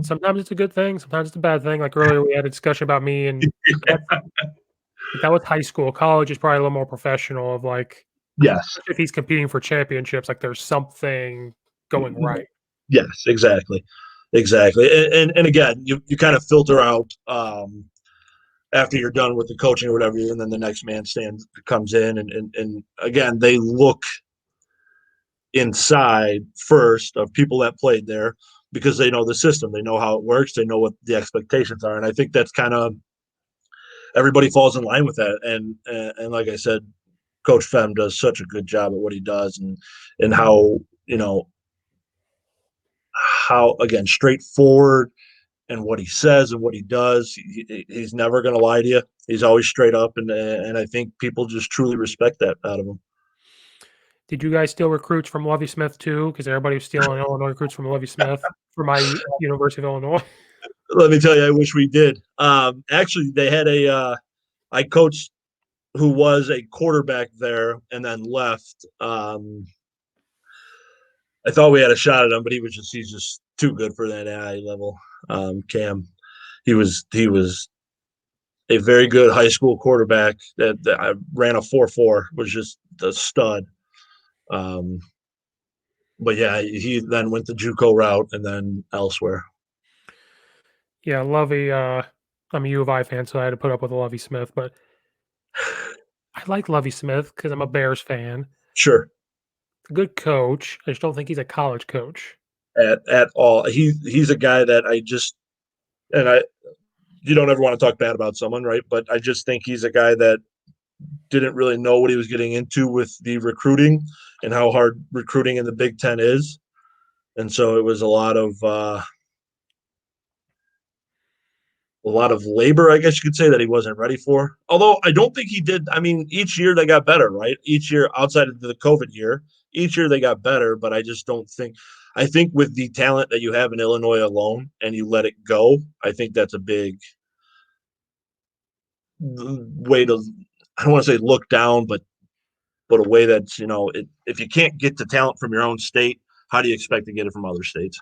sometimes it's a good thing, sometimes it's a bad thing. Like earlier, we had a discussion about me, and that was high school. College is probably a little more professional. Of like, Yes, if he's competing for championships, like there's something going right. yes, exactly. And again, you kind of filter out after you're done with the coaching or whatever, and then the next man comes in, and again they look inside first of people that played there because they know the system, they know how it works, they know what the expectations are, and I think that's kind of everybody falls in line with that. And like I said, Coach Fem does such a good job at what he does, and how how again straightforward and what he says and what he does. He's never going to lie to you. He's always straight up, and I think people just truly respect that out of him. Did you guys steal recruits from Lovie Smith too? Because everybody was stealing Illinois recruits from Lovie Smith for my University of Illinois. Let me tell you, I wish we did. Actually, they had I coached who was a quarterback there and then left. I thought we had a shot at him, but he's just too good for that NAIA level. Cam, he was a very good high school quarterback that I ran a 4.4, was just a stud. But yeah, he then went the JUCO route and then elsewhere. Yeah, Lovie. I'm a U of I fan, so I had to put up with Lovie Smith. But I like Lovie Smith because I'm a Bears fan. Sure. A good coach. I just don't think he's a college coach. At all. He's a guy that you don't ever want to talk bad about someone, right? But I just think he's a guy that didn't really know what he was getting into with the recruiting and how hard recruiting in the Big Ten is. And so it was a lot of labor, I guess you could say, that he wasn't ready for. Although I don't think he did. I mean, each year they got better, right? Each year outside of the COVID year, each year they got better, but I just don't think – I think with the talent that you have in Illinois alone and you let it go, I think that's a big way to – I don't want to say look down, but a way that's, if you can't get the talent from your own state, how do you expect to get it from other states?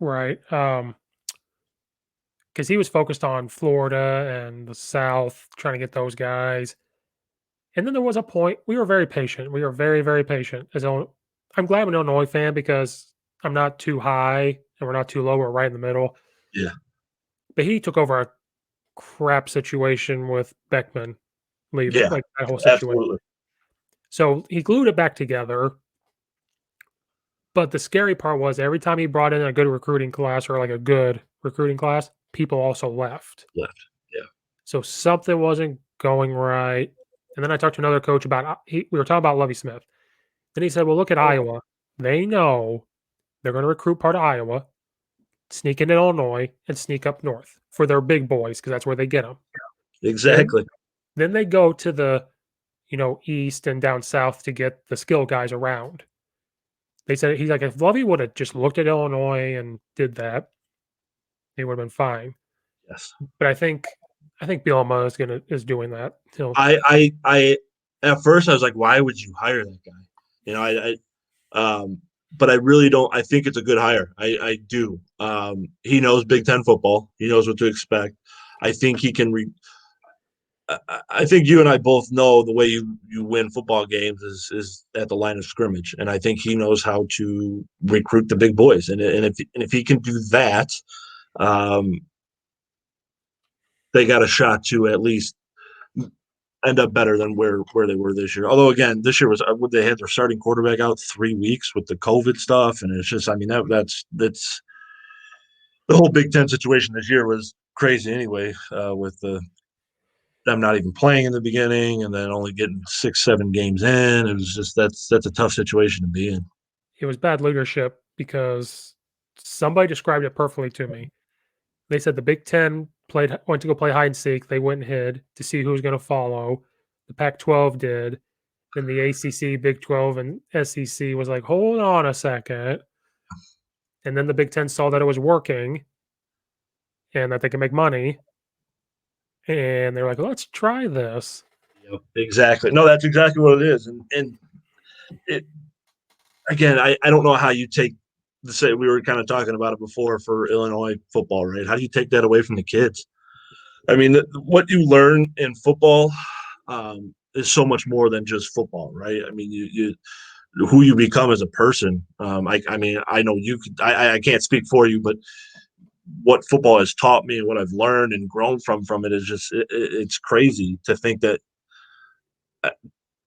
Right. Because he was focused on Florida and the South, trying to get those guys. And then there was a point we were very patient. We were very, very patient. I'm glad I'm an Illinois fan because I'm not too high and we're not too low. We're right in the middle. Yeah. But he took over a crap situation with Beckman leaving, Yeah, like that whole situation. absolutely. So he glued it back together. But the scary part was every time he brought in a good recruiting class or like a good recruiting class, people also left. Yeah. So something wasn't going right. And then I talked to another coach about we were talking about Lovie Smith. Then he said, "Well, look at Iowa. They know they're going to recruit part of Iowa, sneak into Illinois, and sneak up north for their big boys because that's where they get them. Then, Exactly. then they go to the east and down south to get the skill guys around. They said he's like if Lovey would have just looked at Illinois and did that, he would have been fine. Yes. But I think Bielema is doing that. He'll I at first I was like, why would you hire that guy? You know, but I really don't. I think it's a good hire. I do. He knows Big Ten football. He knows what to expect. I think he can. I think you and I both know the way you win football games is at the line of scrimmage, and I think he knows how to recruit the big boys. And if he can do that, um, they got a shot to at least end up better than where they were this year. Although again, this year was they had their starting quarterback out 3 weeks with the COVID stuff, and it's just I mean that's the whole Big Ten situation this year was crazy anyway, with them not even playing in the beginning and then only getting 6-7 games in. It was just that's a tough situation to be in. it was bad leadership because somebody described it perfectly to me. They said the Big Ten went to go play hide and seek. They went and hid to see who was going to follow. The Pac-12 did. Then the ACC, Big 12, and SEC was like, hold on a second. And then the Big Ten saw that it was working and that they can make money. And they're like, let's try this. Yep, exactly. No, that's exactly what it is. And it again, I don't know how you take the say we were kind of talking about it before for Illinois football, right? How do you take that away from the kids? I mean, what you learn in football is so much more than just football, right? I mean, you who you become as a person. I mean, I know you could. I can't speak for you, but what football has taught me and what I've learned and grown from it is just it's crazy to think that.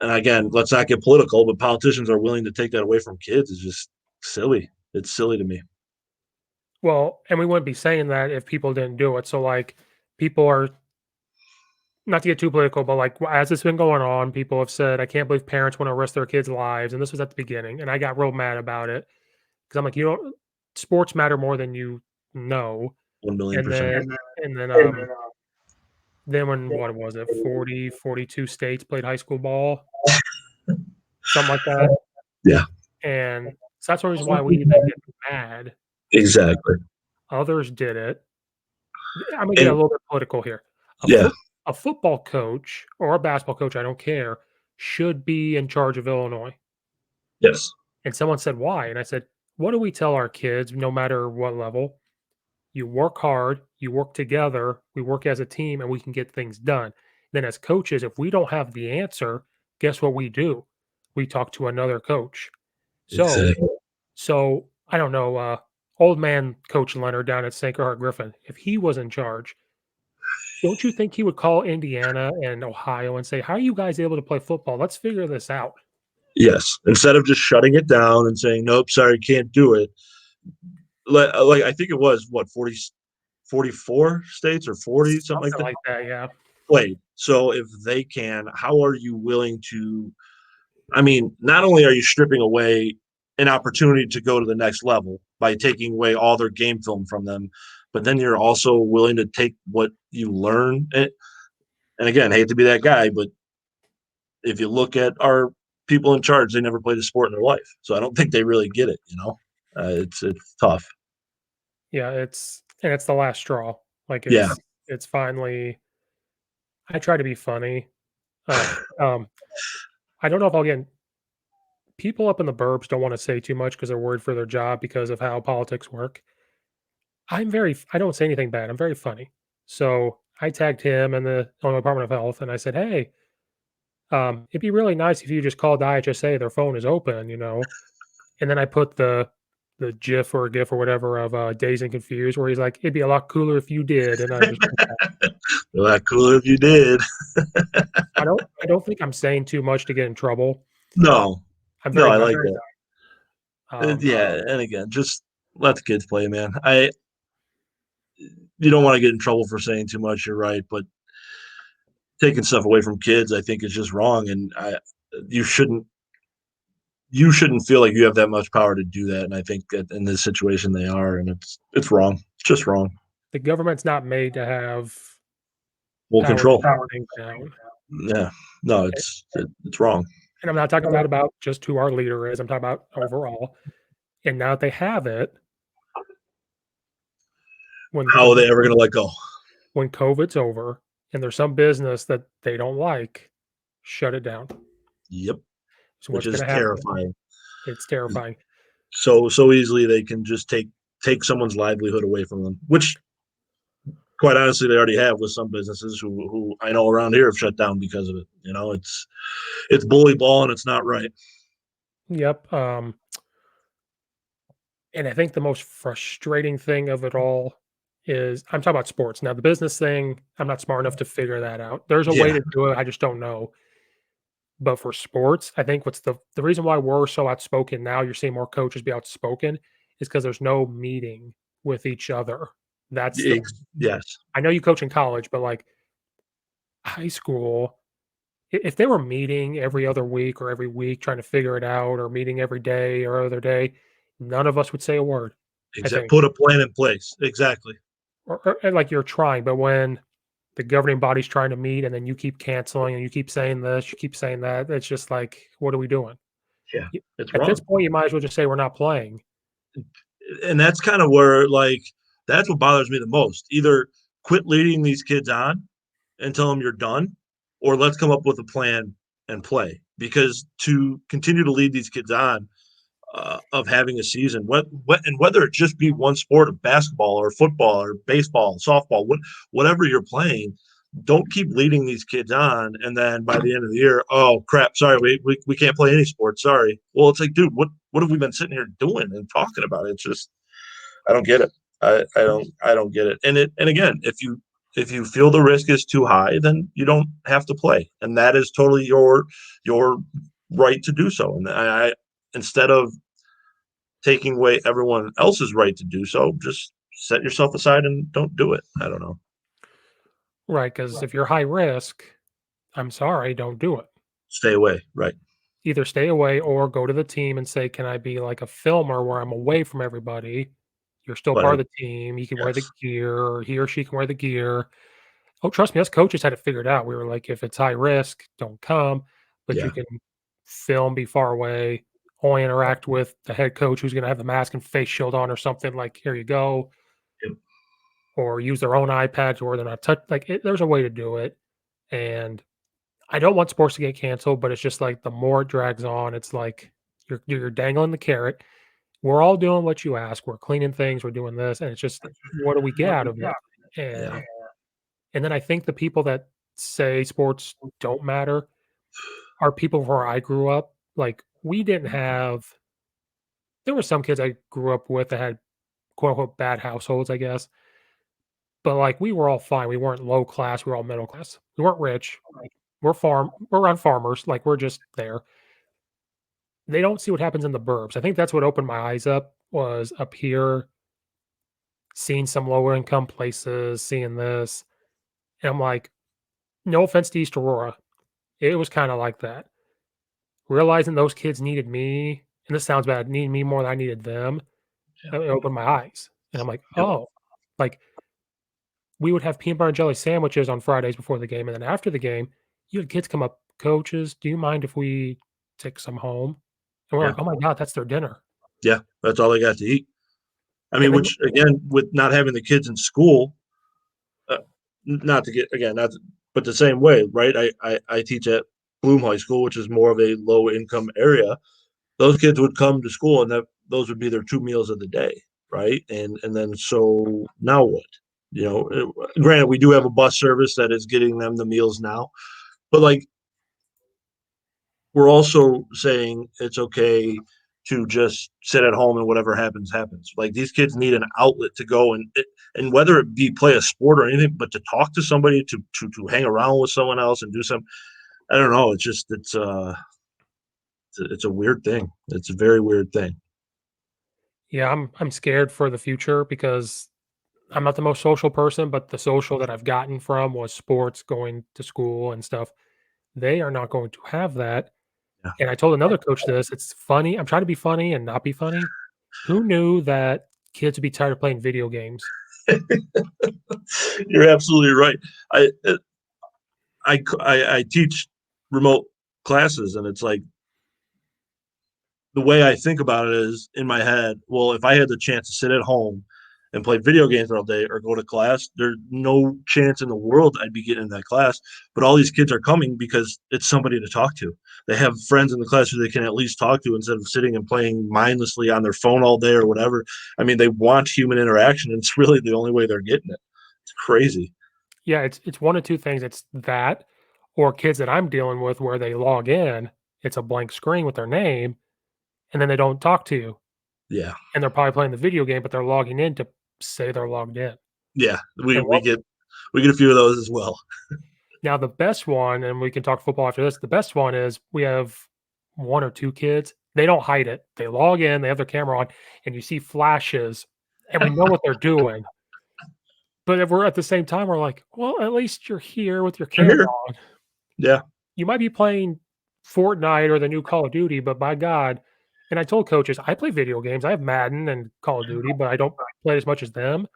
And again, let's not get political, but politicians are willing to take that away from kids. It's just silly. It's silly to me. Well, and we wouldn't be saying that if people didn't do it. So, like, people are not to get too political, but like as it's been going on, people have said, I can't believe parents want to risk their kids' lives. And this was at the beginning. And I got real mad about it because I'm like, sports matter more than you know. 1,000,000%. And then when, what was it, 40, 42 states played high school ball, something like that. Yeah, And so that's the reason why we even get mad. exactly. Others did it. I'm gonna get a And little bit political here. A yeah, foot a football coach or a basketball coach, I don't care, should be in charge of Illinois. yes, And someone said, "Why?" And I said, "What do we tell our kids no matter what level? You work hard, you work together, we work as a team, and we can get things done." Then as coaches, if we don't have the answer, guess what we do? We talk to another coach. So exactly. so I don't know, old man Coach Leonard down at St. Griffin, if he was in charge, don't you think he would call Indiana and Ohio and say, "How are you guys able to play football? Let's figure this out." Yes. Instead of just shutting it down and saying, nope, sorry, can't do it. Like I think it was what 44 states or 40, something like Something that like that, yeah. played. So if they can, how are you willing to? I mean, not only are you stripping away an opportunity to go to the next level by taking away all their game film from them, but then you're also willing to take what you learn. And again, hate to be that guy, but if you look at our people in charge, they never played a sport in their life, so I don't think they really get it. It's tough. Yeah, it's the last straw. Like, Yeah, it's finally I try to be funny. Uh, um, I don't know if I'll get people up in the burbs don't wanna say too much because 'cause they're worried for their job because of how politics work. I don't say anything bad, I'm very funny. So, I tagged him and the Illinois Department of Health, and I said, "Hey, it'd be really nice if you just called the IHSA, their phone is open," you know? And then I put the GIF or whatever of, Dazed and Confused where he's like, "It'd be a lot cooler if you did," and I just put that. a lot cooler if you did. I don't think I'm saying too much to get in trouble. No, I'm no, very I nice. like that. Um, Yeah, and again, just let the kids play, man. You don't want to get in trouble for saying too much. You're right, but taking stuff away from kids, I think, is just wrong, and you you shouldn't feel like you have that much power to do that. And I think that in this situation they are, and it's wrong. It's just wrong. The government's not made to have Full power to control. shut things down. Yeah. No, it's wrong. And I'm not talking about just who our leader is. I'm talking about overall. And now that they have it, How are they ever going to let go? when COVID's over and there's some business that they don't like, shut it down. Yep. So Which what's going is to happen? terrifying. It's terrifying. So easily they can just take someone's livelihood away from them, which quite honestly they already have with some businesses who I know around here have shut down because of it. You know, it's bully ball and it's not right. Yep. And I think the most frustrating thing of it all is I'm talking about sports. Now, the business thing, I'm not smart enough to figure that out. There's a way Yeah, to do it. I just don't know. But for sports, I think what's the reason why we're so outspoken now, you're seeing more coaches be outspoken, is because there's no meeting with each other. That's the yes, I know you coach in college, but like high school, if they were meeting every other week or every week trying to figure it out or meeting every day or other day, none of us would say a word, I exactly. think. Put a plan in place. Exactly. Or like you're trying, but when the governing body's trying to meet and then you keep canceling and you keep saying this, you keep saying that, it's just like, what are we doing? Yeah, Y it's At this wrong. point, you might as well just say we're not playing. And that's kind of where that's what bothers me the most. Either quit leading these kids on and tell them you're done, or let's come up with a plan and play. Because to continue to lead these kids on of having a season, and whether it just be one sport of basketball or football or baseball, softball, whatever you're playing, don't keep leading these kids on. And then by the end of the year, oh crap, sorry, we can't play any sport. Sorry. Well, it's like, dude, what have we been sitting here doing and talking about? It's just I don't get it. I don't get it. And again, if you feel the risk is too high, then you don't have to play, and that is totally your right to do so. And I instead of taking away everyone else's right to do so, just set yourself aside and don't do it. I don't know. Right? Because if you're high risk, I'm sorry, don't do it. Stay away. Right. Either stay away or go to the team and say, "Can I be like a filmer where I'm away from everybody? You're still But part of the team. You can wear the yes. gear, or he or she can wear the gear." Oh, trust me, us coaches had it figured out. We were like, "If it's high risk, don't come, but you Yeah. can film, be far away, only interact with the head coach who's gonna have the mask and face shield on or something, like, here you go." Yep. Or use their own iPads where they're not touch like, there's a way to do it, and I don't want sports to get canceled, but it's just like the more it drags on, it's like you're dangling the carrot. We're all doing what you ask. We're cleaning things, we're doing this, and it's just what do we get out of it? Yeah. And then I think the people that say sports don't matter are people where I grew up. Like we didn't have there were some kids I grew up with that had quote unquote bad households, I guess. But like we were all fine. We weren't low class, we were all middle class. We weren't rich. We're around farmers, like we're just there. They don't see what happens in the burbs. I think that's what opened my eyes up was up here, seeing some lower income places, seeing this. And I'm like, no offense to East Aurora. It was kind of like that. Realizing those kids needed me, and this sounds bad, needed me more than I needed them. Yeah. It opened my eyes. And I'm like, Yep. oh, like we would have peanut butter and jelly sandwiches on Fridays before the game. And then after the game, you had kids come up, coaches, do you mind if we take some home? And we're Yeah. like, oh my God, that's their dinner. Yeah. That's all they got to eat. I mean, And then which again, with not having the kids in school, uh, not to get again, not to, but the same way, right? I teach at Bloom High School, which is more of a low income area. Those kids would come to school, and those would be their two meals of the day, right? And then so now what? You know, granted, we do have a bus service that is getting them the meals now, but like we're also saying it's okay to just sit at home and whatever happens happens. Like these kids need an outlet to go and whether it be play a sport or anything, but to talk to somebody, to hang around with someone else and do some. I don't know. It's just it's a weird thing. It's a very weird thing. yeah, I'm scared for the future because I'm not the most social person, but the social that I've gotten from was sports, going to school and stuff. They are not going to have that. And I told another coach this. It's funny. I'm trying to be funny and not be funny. Who knew that kids would be tired of playing video games? You're absolutely right. I, I teach remote classes, and it's like the way I think about it is in my head. Well, if I had the chance to sit at home and play video games all day or go to class, there's no chance in the world I'd be getting in that class. But all these kids are coming because it's somebody to talk to. They have friends in the class who they can at least talk to instead of sitting and playing mindlessly on their phone all day or whatever. I mean, they want human interaction, and it's really the only way they're getting it. It's crazy. Yeah, it's one of two things. It's that or kids that I'm dealing with where they log in, it's a blank screen with their name, and then they don't talk to you. Yeah. And they're probably playing the video game, but they're logging in to say they're logged in. Yeah. We And we get we get a few of those as well. now the best one, and we can talk football after this, the best one is we have 1 or 2 kids, they don't hide it. They log in, they have their camera on, and you see flashes, and we know what they're doing. But if we're at the same time, we're like, "Well, at least you're here with your camera Here. on. Yeah. You might be playing Fortnite or the new Call of Duty, but by God." And I told coaches, "I play video games. I have Madden and Call of Duty, but I don't play as much as them."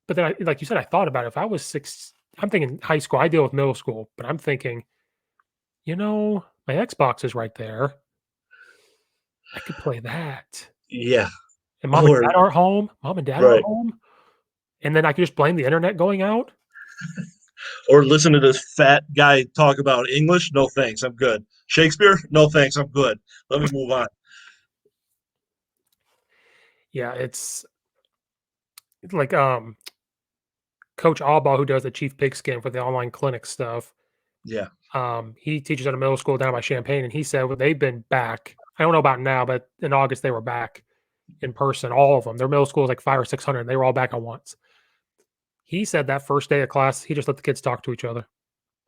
But then like you said, I thought about it. If I was 6 I'm thinking high school, I deal with middle school, but I'm thinking, my Xbox is right there. I could play that. Yeah. And mom and Or dad aren't home. Mom and dad aren't right. home. And then I could just blame the internet going out. Or listen to this fat guy talk about English. No thanks, I'm good. Shakespeare. No thanks, I'm good. Let me move on. Yeah, it's like Coach Albaugh, who does the Chief Pigskin for the online clinic stuff. Yeah. He teaches at a middle school down by Champaign, and he said they've been back. I don't know about now, but in August they were back in person, all of them. Their middle school was like 500 or 600. They were all back at once. He said that first day of class, he just let the kids talk to each other.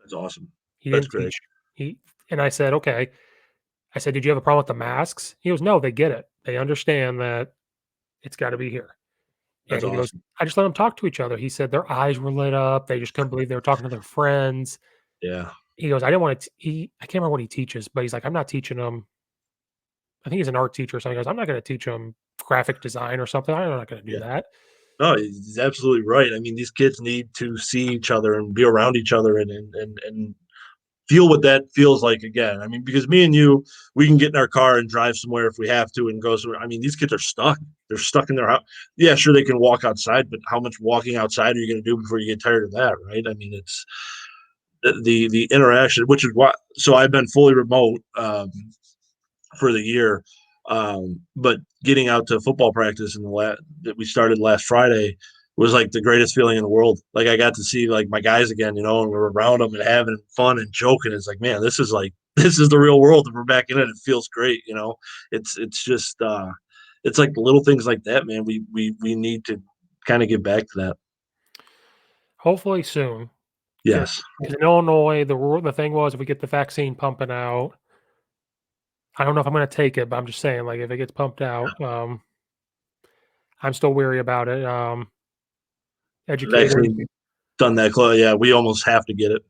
That's awesome. He That's didn't great. teach. And I said, okay. I said, did you have a problem with the masks? He goes, no, they get it. They understand that it's got to be here. And That's he goes, awesome. I just let them talk to each other. He said their eyes were lit up. They just couldn't believe they were talking to their friends. Yeah. He goes, I didn't want to. I can't remember what he teaches, but he's like, I'm not teaching them. I think he's an art teacher. So he goes, I'm not going to teach them graphic design or something. I'm not going to do Yeah. that. No, he's absolutely right. I mean, these kids need to see each other and be around each other and feel what that feels like again. I mean, because me and you, we can get in our car and drive somewhere if we have to and go somewhere. I mean, these kids are stuck. They're stuck in their house. Yeah, sure, they can walk outside, but how much walking outside are you going to do before you get tired of that, right? I mean, it's the interaction, which is why. So I've been fully remote for the year, but getting out to football practice in the that we started last Friday was like the greatest feeling in the world. Like I got to see like my guys again, and we're around them and having fun and joking. It's like, man, this is the real world, and we're back in it. It feels great. It's just it's like little things like that, man. We need to kind of get back to that. Hopefully soon. Yes. Because in Illinois, the thing was if we get the vaccine pumping out, I don't know if I'm going to take it, but I'm just saying, like, if it gets pumped out, I'm still weary about it. Educators, Vaccine done that close. Yeah, we almost have to get it.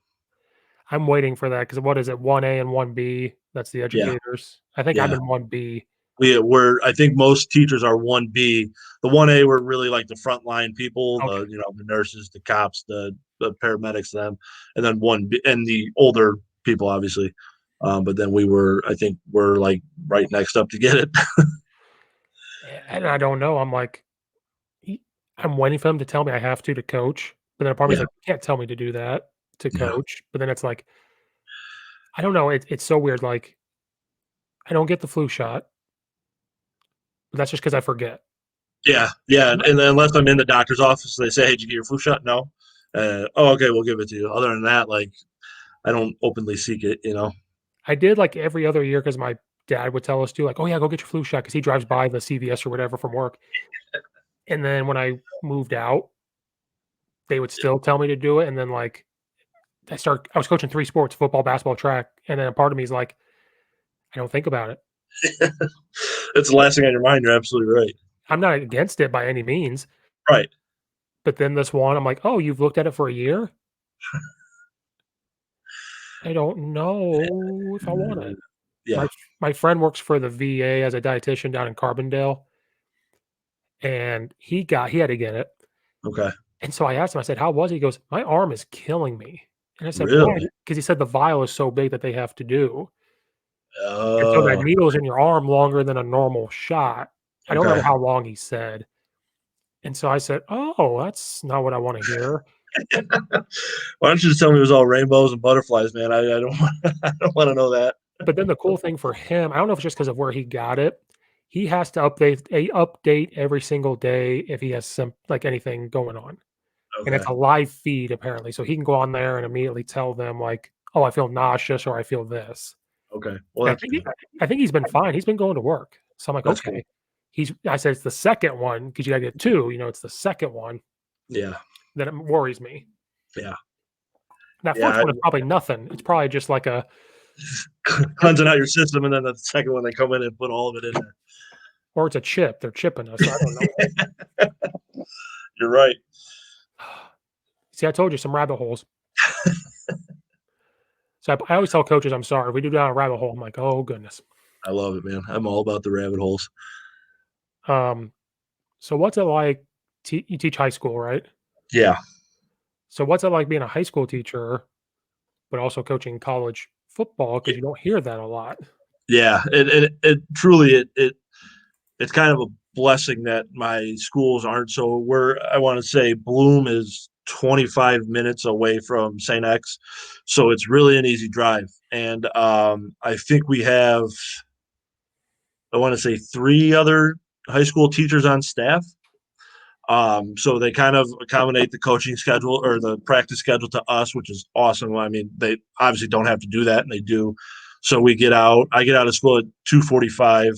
I'm waiting for that because what is it, 1A and 1B? That's the Yeah. educators. I think I'm Yeah. in 1B. I think most teachers are 1B. The 1A were really like the frontline people, Okay. the nurses, the cops, the paramedics, them, and then 1B and the older people, obviously. But then I think we're like right next up to get it. And I don't know. I'm like, he- I'm waiting for them to tell me I have to coach. But then a part of me is Yeah. like, you can't tell me to do that to Yeah. coach. But then it's like, I don't know. It's so weird. Like, I don't get the flu shot, but that's just because I forget. Yeah. Yeah. And then unless I'm in the doctor's office, they say, hey, did you get your flu shot? No. Oh, okay, we'll give it to you. Other than that, like, I don't openly seek it. I did like every other year because my dad would tell us to, like, oh, yeah, go get your flu shot because he drives by the CVS or whatever from work. And then when I moved out, they would still tell me to do it. And then, like, I was coaching 3 sports, football, basketball, track. And then a part of me is like, I don't think about it. It's the last thing on your mind. You're absolutely right. I'm not against it by any means. Right. But then this one, I'm like, oh, you've looked at it for a year? I don't know if I want it. My Yeah. my friend works for the VA as a dietitian down in Carbondale, and he had to get it. Okay. And so I asked him, I said, "How was it?" He goes, "My arm is killing me." And I said, "Why?" Really? Because he said the vial is so big that they have to do. And so that Oh, needle's in your arm longer than a normal shot. I don't okay. remember how long he said. And so I said, "Oh, that's not what I wanna hear." Why don't you just tell me it was all rainbows and butterflies, man? I don't I don't want to know that. But then the cool thing for him, I don't know if it's just because of where he got it, he has to update every single day if he has like, anything going on. And it's Okay. a live feed apparently, so he can go on there and immediately tell them, like, "Oh, I feel nauseous," or "I feel this." Okay. Well, And that's good. I think he's been fine, he's been going to work. So I'm like, That's good. "Okay." I said, "It's the second one because you gotta get 2, it's the second one Yeah. that it worries me." Yeah. That Yeah. first one is probably nothing. It's probably just like a Cleansing out your system, and then the second one they come in and put all of it in there. or it's a chip, they're chipping us, I don't know. You're right. See, I told you some rabbit holes. So I always tell coaches, "I'm sorry, if we do down a rabbit hole," I'm like, "Oh goodness." I love it, man. I'm all about the rabbit holes. Um, so what's it like you teach high school, right? Yeah. So what's it like being a high school teacher, but also coaching college football? Because you don't hear that a lot. Yeah. It truly it's kind of a blessing that my schools aren't so where I want to say Bloom is 25 minutes away from Saint X. So it's really an easy drive. And I think we have I want to say 3 other high school teachers on staff. So they kind of accommodate the coaching schedule or the practice schedule to us, which is awesome. I mean, they obviously don't have to do that, and they do. So we get out. I get out of school at 2:45.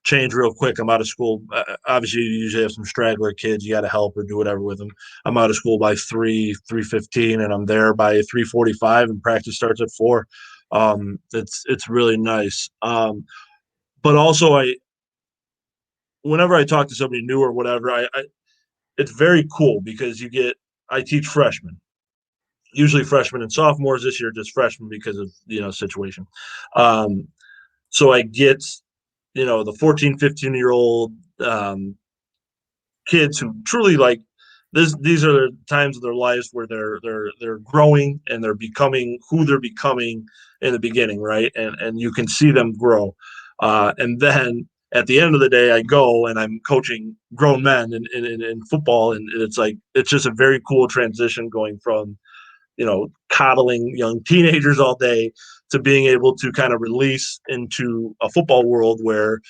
Change real quick. I'm out of school. Obviously, you usually have some straggler kids. You got to help or do whatever with them. I'm out of school by 3:15, and I'm there by 3:45, and practice starts at 4. It's really nice. But also, whenever I talk to somebody new or whatever, I it's very cool because I teach freshmen, usually freshmen and sophomores. This year just freshmen because of situation. um, so I get the 14, 15-year old kids who truly like this. These are the times of their lives where they're growing and they're becoming who they're becoming in the beginning, right? And you can see them grow. And then at the end of the day, I go and I'm coaching grown men in football, and it's just a very cool transition going from coddling young teenagers all day to being able to kind of release into a football world where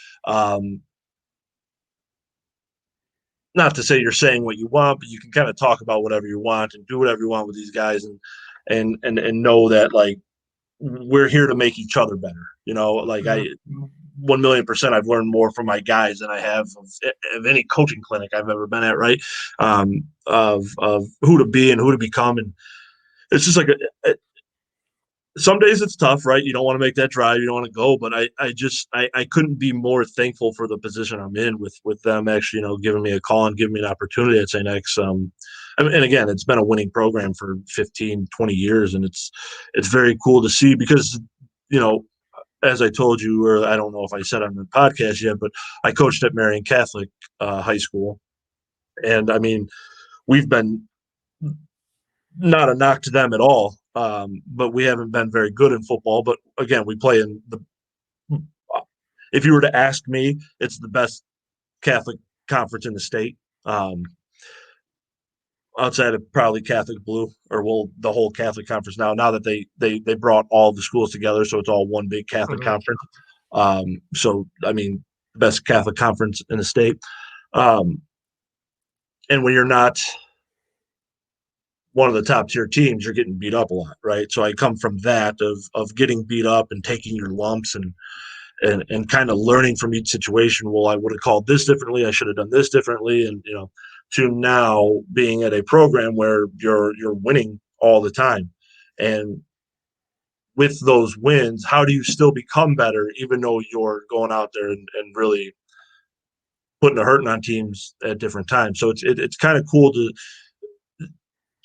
not to say you're saying what you want, but you can kind of talk about whatever you want and do whatever you want with these guys, and know that like we're here to make each other better. Like Mhm. I 1,000,000% I've learned more from my guys than I have of any coaching clinic I've ever been at, right? Of who to be and who to become. And it's just like some days it's tough, right? You don't want to make that drive, you don't want to go, but I couldn't be more thankful for the position I'm in with them actually, giving me a call and giving me an opportunity at St. X. And again, it's been a winning program for 15, 20 years, and it's very cool to see because, you know, as I told you, or I don't know if I said on the podcast yet, but I coached at Marian Catholic High School, and I mean, we've been not a knock to them at all. But we haven't been very good in football. But again, we play in the. If you were to ask me, it's the best Catholic conference in the state. Um, Outside of probably Catholic Blue, or well, the whole Catholic conference now. Now that they brought all the schools together, so it's all one big Catholic Mhm. conference. So I mean, best Catholic conference in the state. Um, and when you're not one of the top tier teams, you're getting beat up a lot, right? So I come from that of getting beat up and taking your lumps and kind of learning from each situation. Well, I would have called this differently. I should have done this differently, and to now being at a program where you're winning all the time, and with those wins, how do you still become better, even though you're going out there and really putting a hurting on teams at different times? So it's kind of cool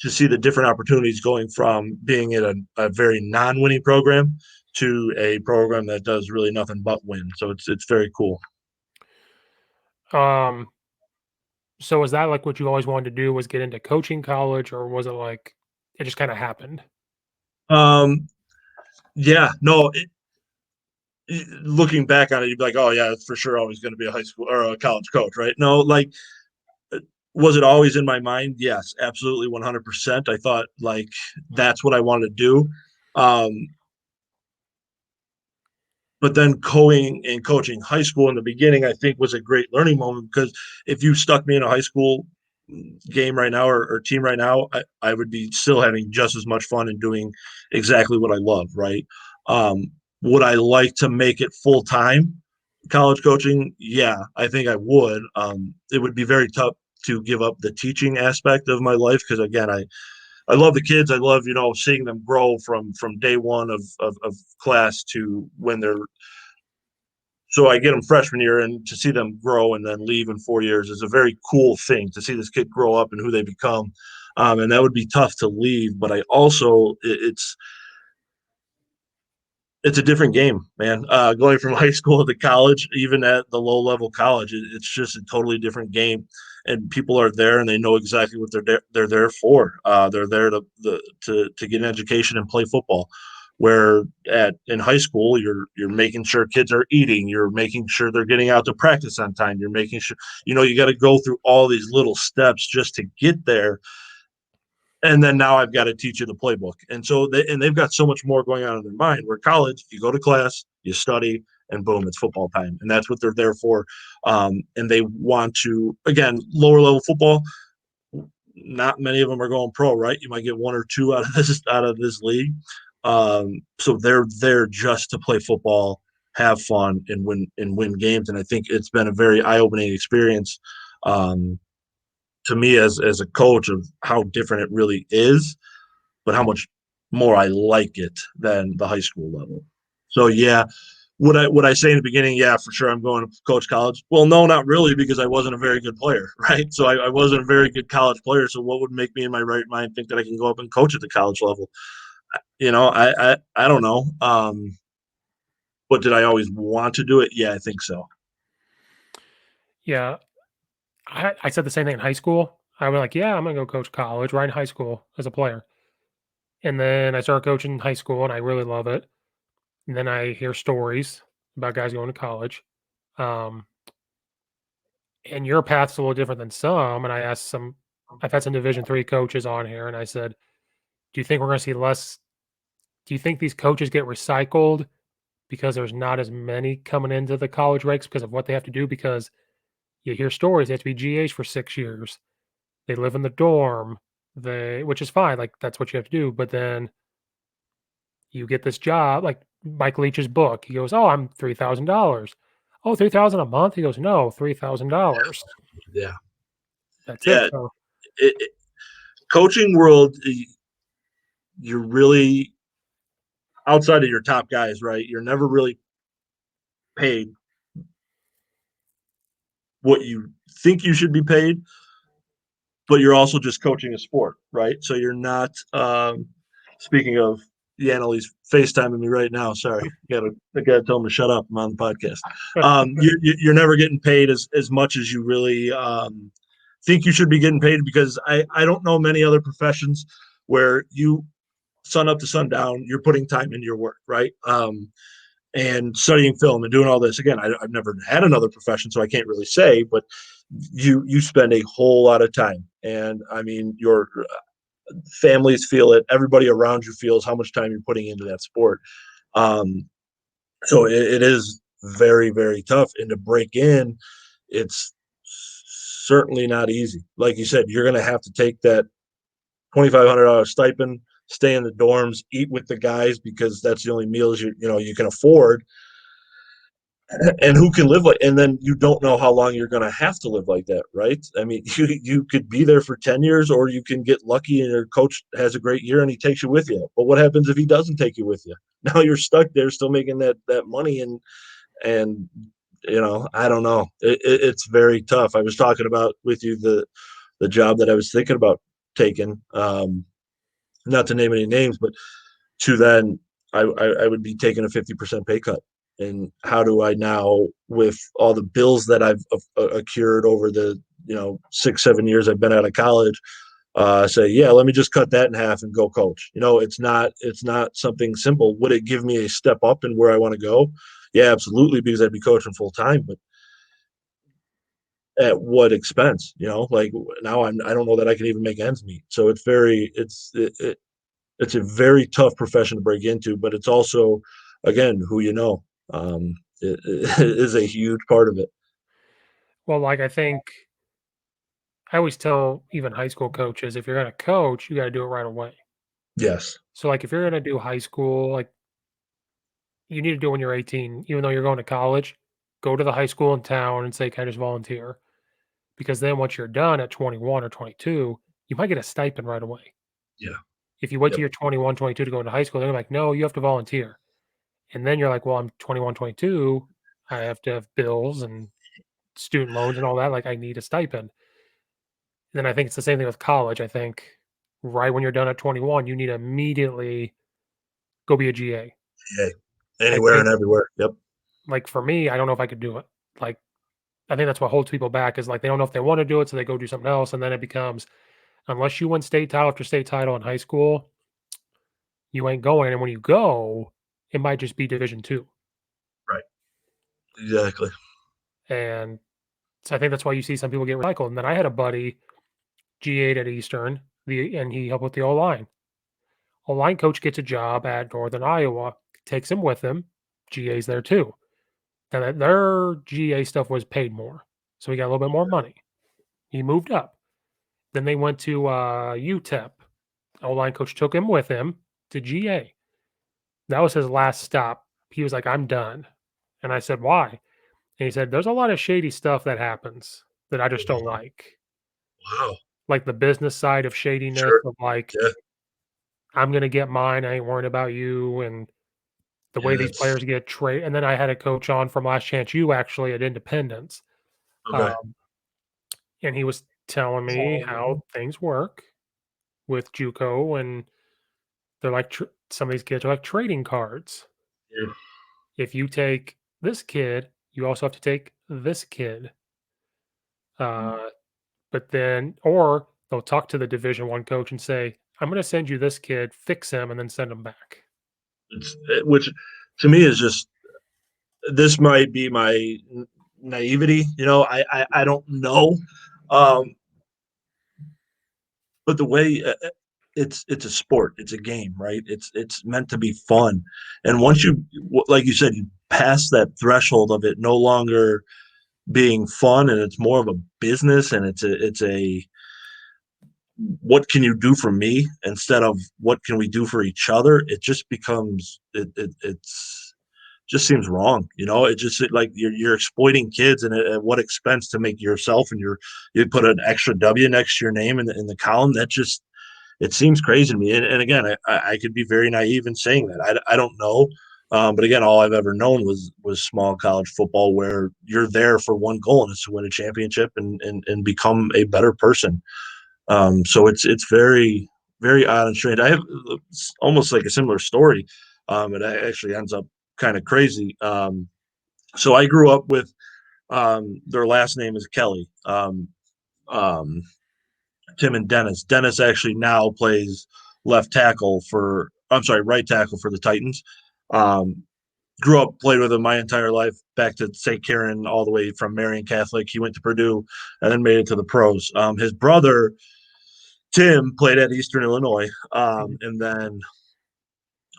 to see the different opportunities going from being in a very non-winning program to a program that does really nothing but win. So it's very cool. Um, so was that like what you always wanted to do, was get into coaching college, or was it like it just kind of happened? Um, yeah, no, looking back on it, you'd be like, oh yeah, it's for sure always going to be a high school or a college coach, right? No, like, was it always in my mind? Yes, absolutely, 100%. I thought like that's what I wanted to do. Um, but then going and coaching high school in the beginning, I think was a great learning moment, because if you stuck me in a high school game right now, or team right now, I would be still having just as much fun and doing exactly what I love, right? Would I like to make it full time college coaching? Yeah, I think I would. It would be very tough to give up the teaching aspect of my life, because again, I love the kids. I love, seeing them grow from day one of class to when they're, so I get them freshman year, and to see them grow and then leave in 4 years is a very cool thing, to see this kid grow up and who they become. And that would be tough to leave, but I also, it's a different game, man. Going from high school to college, even at the low level college, it's just a totally different game. And people are there, and they know exactly what they're there for. They're there to get an education and play football. Where in high school, you're making sure kids are eating, you're making sure they're getting out to practice on time, you're making sure, you got to go through all these little steps just to get there, and then now I've got to teach you the playbook. And so they've got so much more going on in their mind. Where college, you go to class, you study, and boom, it's football time, and that's what they're there for. And they want to, again, lower level football. Not many of them are going pro, right? You might get one or two out of this league. So they're there just to play football, have fun, and win games. And I think it's been a very eye opening experience. To me as a coach, of how different it really is, but how much more I like it than the high school level. So yeah, would I say in the beginning, yeah, for sure I'm going to coach college? Well, no, not really, because I wasn't a very good player, right? So I wasn't a very good college player. So what would make me in my right mind think that I can go up and coach at the college level? I don't know. But did I always want to do it? Yeah, I think so. Yeah, I said the same thing in high school. I was like, yeah, I'm gonna go coach college right in high school as a player. And then I started coaching in high school, and I really love it. And then I hear stories about guys going to college. Um, and your path's a little different than some. And I've had some Division III coaches on here, and I said, do you think we're going to see less? Do you think these coaches get recycled because there's not as many coming into the college ranks because of what they have to do? Because you hear stories, they have to be GAs for 6 years. They live in the dorm, which is fine. Like that's what you have to do. But then you get this job, like Mike Leach's book. He goes, "Oh, I'm $3,000. Oh, 3,000 a month." He goes, "No, $3,000. Yeah, That's it." yeah. So Coaching world, you're really outside of your top guys, right? You're never really paid what you think you should be paid, but you're also just coaching a sport, right? So you're not. Speaking of, Annalise FaceTiming me right now. Sorry, I gotta tell him to shut up. I'm on the podcast. You're never getting paid as much as you really think you should be getting paid, because I don't know many other professions where you sun up to sundown, you're putting time into your work, right? And studying film and doing all this. Again, I've never had another profession, so I can't really say, but you spend a whole lot of time, and I mean your families feel it, everybody around you feels how much time you're putting into that sport. um, so it is very, very tough, and to break in, it's certainly not easy. Like you said, you're going to have to take that $2,500 stipend, stay in the dorms, eat with the guys, because that's the only meals you can afford. And who can live like, and then you don't know how long you're going to have to live like that, right? I mean, you could be there for 10 years, or you can get lucky and your coach has a great year and he takes you with you. But what happens if he doesn't take you with you? Now you're stuck there still making that money, and I don't know. It's very tough. I was talking about with you the job that I was thinking about taken, not to name any names, but to then I would be taking a 50% pay cut. And how do I now, with all the bills that I've accrued over the 6-7 years I've been out of college, say, yeah, let me just cut that in half and go coach. It's not something simple. Would it give me a step up in where I want to go? Yeah, absolutely, because I'd be coaching full time. But at what expense? Like now I don't know that I can even make ends meet. So it's a very tough profession to break into, but it's also, again, who you know. It is a huge part of it. Well, like I think I always tell even high school coaches, if you're going to coach, you got to do it right away. Yes. So, like, if you're going to do high school, like, you need to do it when you're 18, even though you're going to college, go to the high school in town and say, can I just volunteer? Because then once you're done at 21 or 22, you might get a stipend right away. Yeah. If you wait till Yep. you're 21, 22 to go into high school, they're like, no, you have to volunteer. And then you're like, well, I'm 21, 22. I have to have bills and student loans and all that. Like, I need a stipend. And then I think it's the same thing with college. I think right when you're done at 21, you need to immediately go be a GA. Yeah. I Anywhere think, and everywhere. Yep. like, for me, I don't know if I could do it. Like, I think that's what holds people back is like they don't know if they want to do it, so they go do something else. And then it becomes, unless you win state title after state title in high school, you ain't going. And when you go, it might just be Division two. Right. Exactly. And so I think that's why you see some people get recycled. And then I had a buddy, G8 at Eastern, and he helped with the O line. O line coach gets a job at Northern Iowa, takes him with him. GA's there too. And their GA stuff was paid more. So he got a little bit more money. He moved up. Then they went to UTEP. O line coach took him with him to GA. That was his last stop. He was like, I'm done. And I said, why? And he said, there's a lot of shady stuff that happens that I just don't like. Wow. Like the business side of shadiness Sure. of like, Yeah. I'm going to get mine. I ain't worrying about you. And the way Yeah. these It's players get traded. And then I had a coach on from Last Chance U actually at Independence. okay. Um, and he was telling me how things work with JUCO. And they're like, some of these kids are like trading cards. Yeah. If you take this kid, you also have to take this kid. Uh, but then, or they'll talk to the Division One coach and say, "I'm going to send you this kid, fix him, and then send him back." Which to me is just, this might be my naivety. I don't know. Um, but the way it's a sport, it's a game, right? It's meant to be fun. And once you, like you said, you pass that threshold of it no longer being fun, and it's more of a business, and it's a what can you do for me instead of what can we do for each other, it just becomes it's just seems wrong. It just like you're exploiting kids, and at what expense to make yourself, and you put an extra W next to your name in the column. That just, it seems crazy to me. And again, I could be very naive in saying that. I don't know. But again, all I've ever known was small college football, where you're there for one goal, and it's to win a championship and become a better person. So it's very, very odd and strange. I have almost like a similar story. It actually ends up kind of crazy. So I grew up with, their last name is Kelly. Um, Tim and Dennis. Dennis actually now plays left tackle for, I'm sorry, right tackle for the Titans. Um, Grew up, played with him my entire life, back to St. Karen, all the way from Marian Catholic. He went to Purdue and then made it to the pros. His brother, Tim, played at Eastern Illinois, Mhm. and then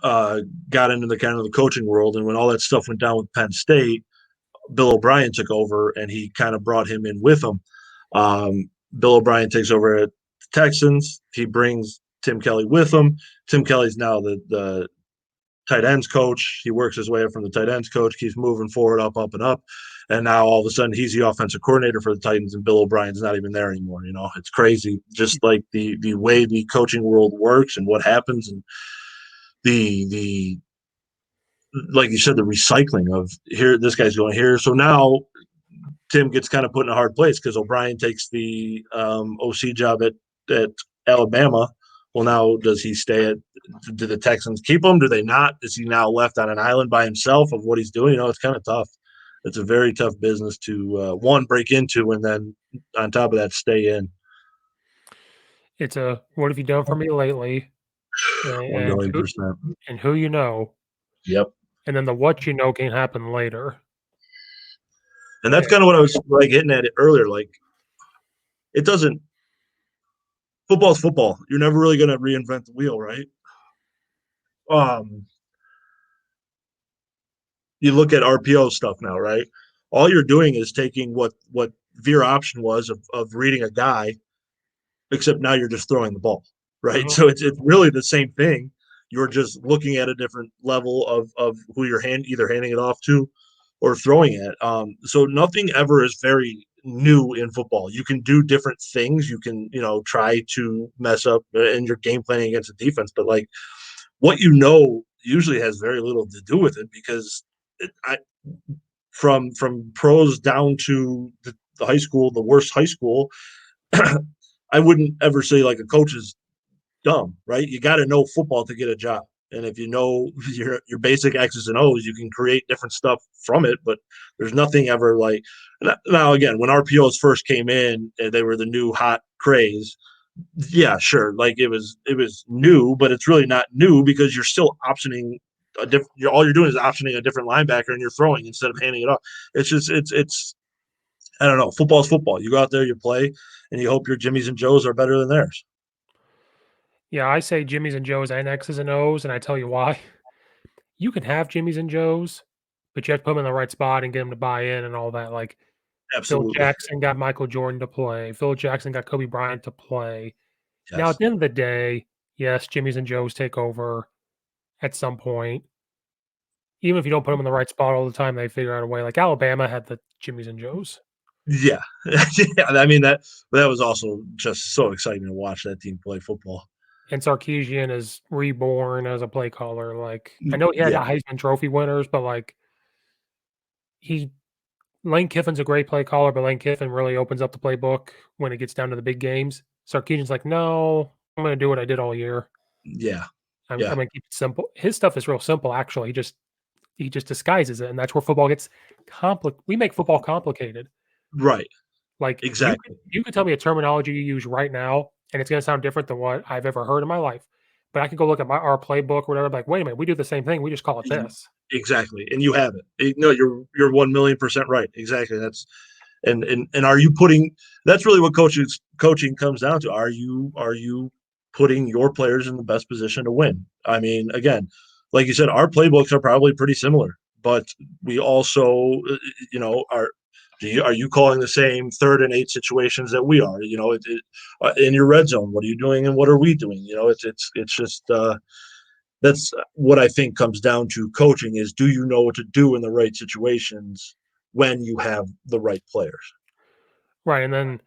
uh, got into the kind of the coaching world. And when all that stuff went down with Penn State, Bill O'Brien took over, and he kind of brought him in with him. Bill O'Brien takes over at the Texans. He brings Tim Kelly with him. Tim Kelly's now the tight ends coach. He works his way up from the tight ends coach, keeps moving forward, up, up, and up. And now all of a sudden he's the offensive coordinator for the Titans, and Bill O'Brien's not even there anymore. It's crazy, just like the way the coaching world works and what happens, and the like you said, the recycling of here, this guy's going here. So now Tim gets kind of put in a hard place because O'Brien takes the OC job at Alabama. Well, now does he stay at? Do the Texans keep him? Do they not? Is he now left on an island by himself of what he's doing? It's kind of tough. It's a very tough business to one, break into, and then on top of that, stay in. It's a what have you done for me lately, One and million percent. who you know, Yep. and then the what you know can happen later. And that's And kind of what I was like hitting at it earlier. Like, it doesn't. Football's football. You're never really going to reinvent the wheel, right? Um, you look at RPO stuff now, right? All you're doing is taking what veer option was of reading a guy, except now you're just throwing the ball, right? Mhm. So it's really the same thing. You're just looking at a different level of who you're either handing it off to or throwing it. So nothing ever is very new in football. You can do different things. You can try to mess up in your game planning against the defense, but like what usually has very little to do with it because from pros down to the high school, the worst high school, I wouldn't ever say like a coach is dumb, right? You got to know football to get a job. And if you know your basic X's and O's, you can create different stuff from it. But there's nothing ever like now. Again, when RPOs first came in, they were the new hot craze. Yeah, sure. Like it was new, but it's really not new because you're still optioning a different. All you're doing is optioning a different linebacker, and you're throwing instead of handing it off. It's just it's. I don't know. Football's football. You go out there, you play, and you hope your Jimmys and Joes are better than theirs. Yeah, I say Jimmys and Joes and X's and O's, and I tell you why. You can have Jimmys and Joes, but you have to put them in the right spot and get them to buy in and all that. Like Phil Absolutely. Jackson got Michael Jordan to play. Phil Jackson got Kobe Bryant to play. Now, at Yes. the end of the day, yes, Jimmys and Joes take over at some point. Even if you don't put them in the right spot all the time, they figure out a way. Like Alabama had the Jimmys and Joes, Yeah. Yeah. I mean that was also just so exciting to watch that team play football. and Sarkisian is reborn as a play caller. Like I know he had Yeah. Heisman Trophy winners, but like he Lane Kiffin's a great play caller, but Lane Kiffin really opens up the playbook when it gets down to the big games. Sarkisian's like, no, I'm going to do what I did all year. Yeah. I'm Yeah. going to keep it simple. His stuff is real simple, actually. He just disguises it, and that's where football gets complicated. We make football complicated. Right. Like Exactly. you could tell me a terminology you use right now, and it's going to sound different than what I've ever heard in my life. But I could go look at our playbook or whatever. Like, wait a minute, we do the same thing. We just call it this. Exactly. And you have it. No, you're 1,000,000% right. Exactly. And are you putting that's really what coaching comes down to. Are you putting your players in the best position to win? I mean, again, like you said, our playbooks are probably pretty similar, but we also, are you calling the same 3rd and 8 situations that we are? In your red zone, what are you doing and what are we doing? It's just that's what I think comes down to coaching is do you know what to do in the right situations when you have the right players? Right. And then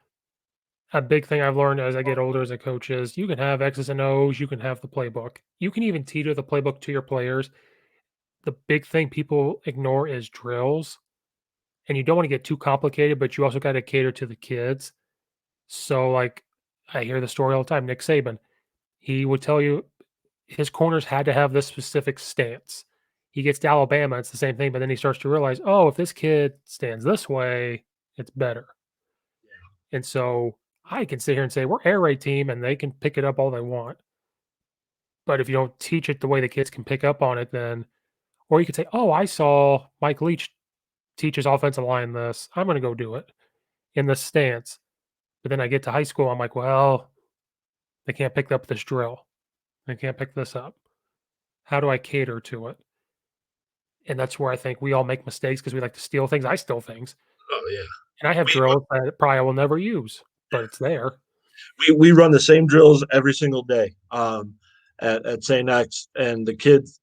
a big thing I've learned as I get older as a coach is you can have X's and O's, you can have the playbook. You can even teeter the playbook to your players. The big thing people ignore is drills. And you don't want to get too complicated, but you also got to cater to the kids. So, like, I hear the story all the time. Nick Saban, he would tell you his corners had to have this specific stance. He gets to Alabama, it's the same thing, but then he starts to realize, oh, if this kid stands this way, it's better. And so I can sit here and say, we're air raid team and they can pick it up all they want. But if you don't teach it the way the kids can pick up on it, then, or you could say, oh, I saw Mike Leach teach his offensive line this. I'm going to go do it in this stance. But then I get to high school, I'm like, well, they can't pick up this drill. They can't pick this up. How do I cater to it? And that's where I think we all make mistakes because we like to steal things. I steal things. Oh yeah. And I have We drills that probably I will never use, but it's there. we run the same drills every single day at Saint X, and the kids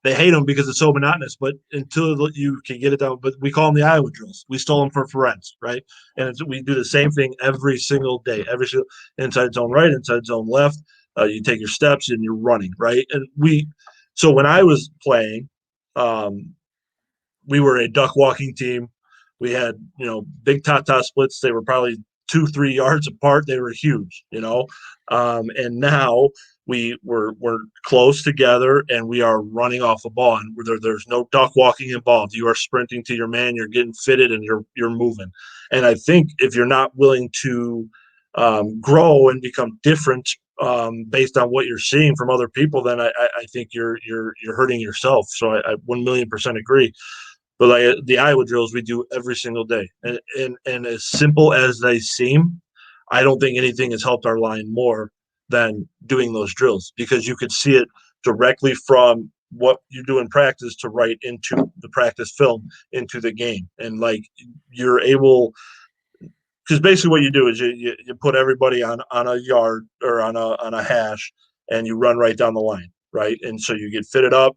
they hate them because it's so monotonous. But until you can get it down, but we call them the Iowa drills. We stole them from Ferenz, right? And we do the same thing every single day, every single inside zone right, inside zone left. You take your steps and you're running, right? And so when I was playing, we were a duck walking team. We had big tata splits. They were probably 2-3 yards apart, they were huge, and now we're close together and we are running off a ball, and there's no duck walking involved. You are sprinting to your man, you're getting fitted, and you're moving. And I think if you're not willing to grow and become different based on what you're seeing from other people, then I think you're hurting yourself. So I 1,000,000% agree. But like the Iowa drills we do every single day, and as simple as they seem, I don't think anything has helped our line more than doing those drills, because you could see it directly from what you do in practice to right into the practice film into the game. And like you're able, because basically what you do is you put everybody on a yard or on a hash, and you run right down the line, right? And so you get fitted up.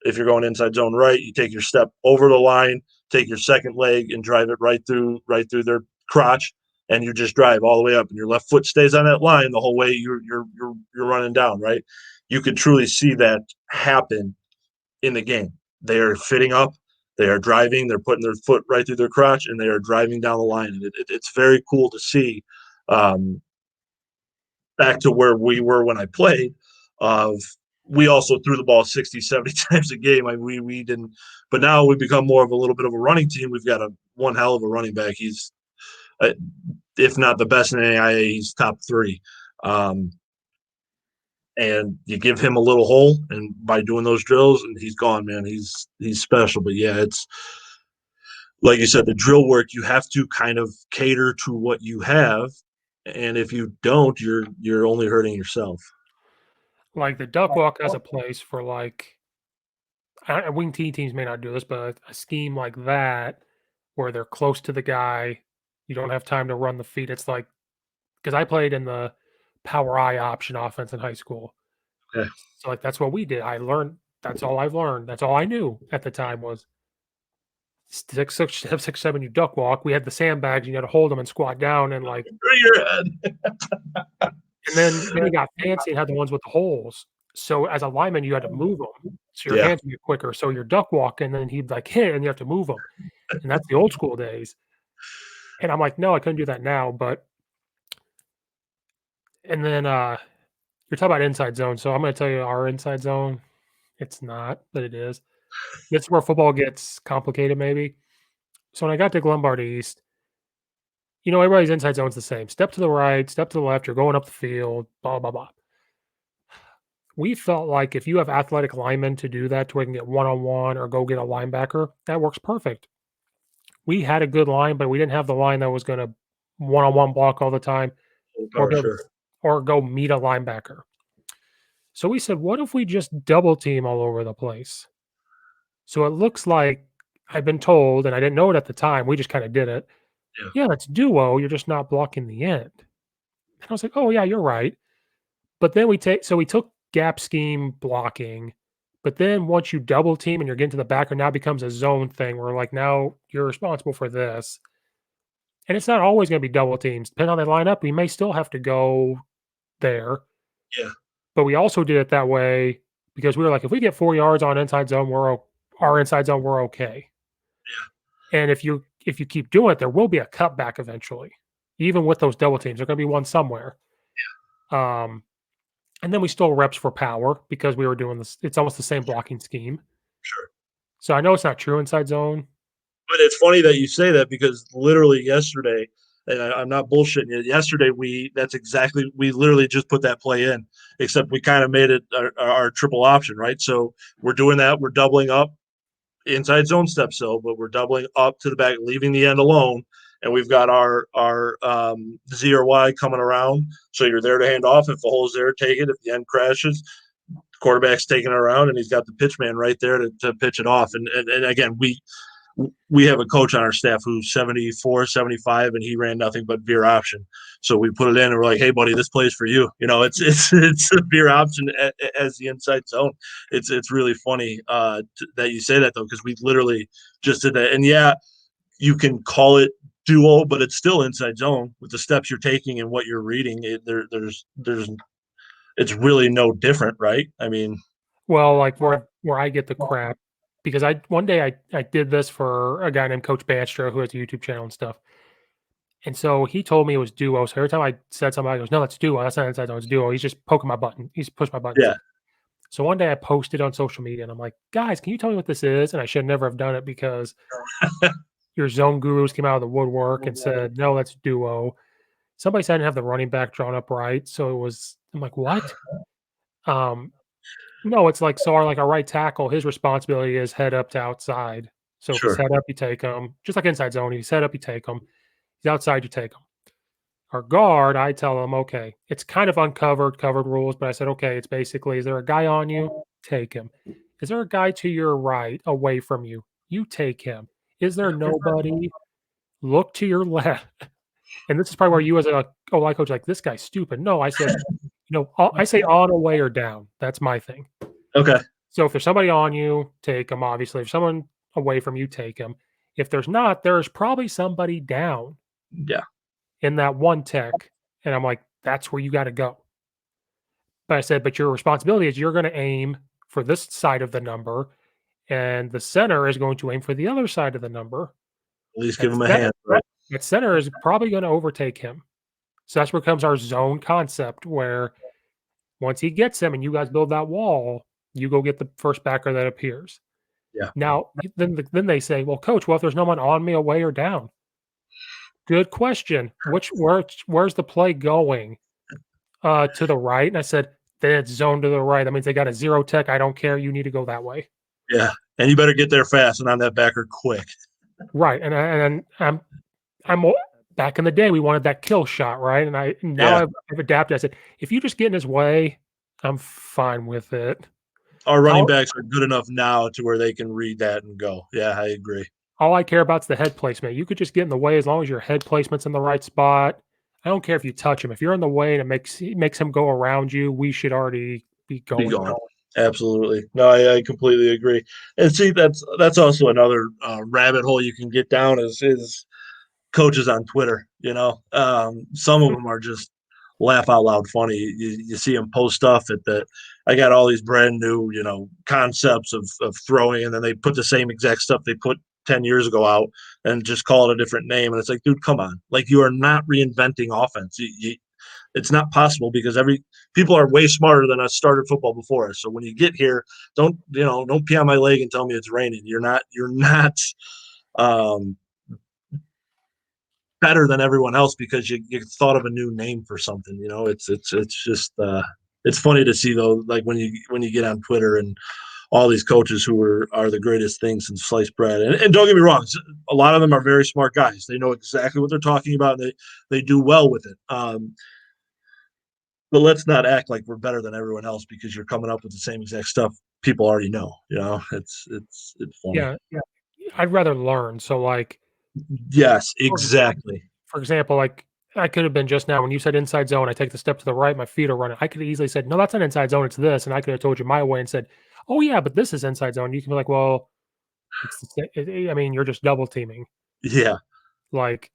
If you're going inside zone right, you take your step over the line, take your second leg and drive it right through their crotch, and you just drive all the way up, and your left foot stays on that line the whole way you're running down, right? You can truly see that happen in the game. They are fitting up, they are driving, they're putting their foot right through their crotch, and they are driving down the line. And it's very cool to see. Um, Back to where we were when I played, of we also threw the ball 60, 70 times a game. I mean, we didn't, but now we've become more of a little bit of a running team. We've got one hell of a running back. He's, if not the best in NAIA, he's top 3. And you give him a little hole, and by doing those drills, and he's gone, man. He's special. But yeah, it's like you said, the drill work, you have to kind of cater to what you have, and if you don't, you're only hurting yourself. Like the duck walk has a place for like wing T teams may not do this, but a scheme like that where they're close to the guy, you don't have time to run the feet. It's like because I played in the power I option offense in high school. Okay. So like that's what we did. I learned that's all I've learned. That's all I knew at the time was 6, 7, you duck walk. We had the sandbags, you had to hold them and squat down and like Through your head. and then he got fancy and had the ones with the holes. So as a lineman, you had to move them. So your Yeah. hands would get quicker. So you're duck walk and then he'd like hit and you have to move them. And that's the old school days. And I'm like, no, I couldn't do that now. But and then you're talking about inside zone. So I'm gonna tell you our inside zone. It's not, but it is. This is where football gets complicated, maybe. So when I got to Glenbard East, everybody's inside zone's the same. Step to the right, step to the left, you're going up the field, blah, blah, blah. We felt like if you have athletic linemen to do that, to where you can get one-on-one or go get a linebacker, that works perfect. We had a good line, but we didn't have the line that was going to one-on-one block all the time or go meet a linebacker. So we said, what if we just double team all over the place? So it looks like I've been told, and I didn't know it at the time, we just kind of did it. Yeah, that's duo, you're just not blocking the end. And I was like, oh, yeah, you're right. But then we took gap scheme blocking, but then once you double team and you're getting to the back, it now becomes a zone thing where like now you're responsible for this. And it's not always going to be double teams. Depending on they line up, we may still have to go there. Yeah. But we also did it that way because we were like, if we get 4 yards on inside zone, our inside zone, we're okay. Yeah. And if you keep doing it, there will be a cutback eventually, even with those double teams. There's going to be one somewhere. Yeah. And then we stole reps for power because we were doing this. It's almost the same blocking scheme. Sure. So I know it's not true inside zone. But it's funny that you say that, because literally yesterday, and I'm not bullshitting you, yesterday we literally just put that play in, except we kind of made it our triple option, right? So we're doing that. We're doubling up inside zone step still, but we're doubling up to the back, leaving the end alone. And we've got our Z or Y coming around. So you're there to hand off. If the hole's there, take it. If the end crashes, quarterback's taking it around, and he's got the pitch man right there to pitch it off. And again, we have a coach on our staff who's 74, 75, and he ran nothing but veer option. So we put it in and we're like, hey, buddy, this plays for you. It's a veer option as the inside zone. It's really funny that you say that, though, because we literally just did that. And yeah, you can call it duo, but it's still inside zone with the steps you're taking and what you're reading. It's really no different, right? I mean, well, like where I get the crap because one day I did this for a guy named Coach Banstro who has a YouTube channel and stuff. And so he told me it was duo. So every time I said something, I goes, "No, that's duo. That's not inside zone. It's duo." He's just poking my button. He's pushed my buttons. Yeah. So one day I posted on social media and I'm like, "Guys, can you tell me what this is?" And I should never have done it because your zone gurus came out of the woodwork and said, "No, that's duo." Somebody said I didn't have the running back drawn up right. So it was, I'm like, "What?" Um, no, it's like, so our right tackle, his responsibility is head up to outside. So if he's Sure. head up, you take him. Just like inside zone, if he's head up, you take him. He's outside, you take him. Our guard, I tell him, okay, it's kind of covered rules, but I said, okay, it's basically, is there a guy on you? Take him. Is there a guy to your right away from you? You take him. Is there nobody? Look to your left. And this is probably where you as a O-line coach, like, this guy's stupid. No, I said, I say on, away, or down. That's my thing. Okay. So if there's somebody on you, take them, obviously. If someone away from you, take them. If there's not, there's probably somebody down Yeah. in that one tech. And I'm like, that's where you got to go. But I said, but your responsibility is you're going to aim for this side of the number, and the center is going to aim for the other side of the number. At least That give him a center, hand, right? that center is probably going to overtake him. So that's where comes our zone concept, where once he gets him and you guys build that wall, you go get the first backer that appears. Yeah. Now, then they say, well, coach, what if there's no one on me, away, or down? Good question. Where's the play going? To the right. And I said, then it's zone to the right. That means they got a zero tech. I don't care. You need to go that way. Yeah. And you better get there fast and on that backer quick. Right. And I'm back in the day, we wanted that kill shot, right? And now Yeah. I've adapted. I said, if you just get in his way, I'm fine with it. Our running All, backs are good enough now to where they can read that and go. Yeah, I agree. all I care about is the head placement. You could just get in the way as long as your head placement's in the right spot. I don't care if you touch him. If you're in the way and it makes him go around you, we should already be Be going. gone. Absolutely. No, I completely agree. And see, that's also another rabbit hole you can get down is coaches on Twitter. Some of them are just laugh out loud funny. You see them post stuff at the. I got all these brand new concepts of throwing, and then they put the same exact stuff they put 10 years ago out and just call it a different name. And it's like, dude, come on! Like you are not reinventing offense. It's not possible because people are way smarter than us started football before us. So when you get here, don't pee on my leg and tell me it's raining. You're not um, better than everyone else because you thought of a new name for something. It's just it's funny to see though, like when you get on Twitter and all these coaches who are the greatest things since sliced bread. And don't get me wrong, a lot of them are very smart guys. They know exactly what they're talking about. And they do well with it. But let's not act like we're better than everyone else because you're coming up with the same exact stuff people already know. It's funny. Yeah. I'd rather learn. So like, Yes, exactly. for example, like I could have been just now when you said inside zone, I take the step to the right, my feet are running. I could have easily said, no, that's not inside zone, it's this. And I could have told you my way and said, oh yeah, but this is inside zone. You can be like, well, it's the same. I mean, you're just double teaming. Yeah. Like,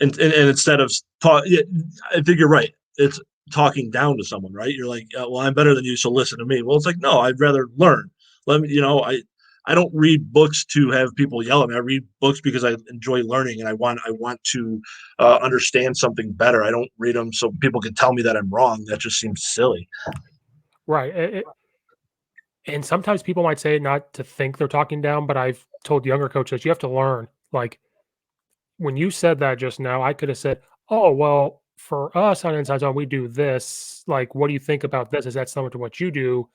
And instead of talk, yeah, I think you're right. It's talking down to someone, right? You're like, well, I'm better than you, so listen to me. Well, it's like, no, I'd rather learn. Let me, I don't read books to have people yell at me. I read books because I enjoy learning and I want to understand something better. I don't read them so people can tell me that I'm wrong. That just seems silly. right. And sometimes people might say it not to think they're talking down, but I've told younger coaches, you have to learn. Like when you said that just now, I could have said, oh, well, for us on inside zone, we do this. Like, what do you think about this? Is that similar to what you do?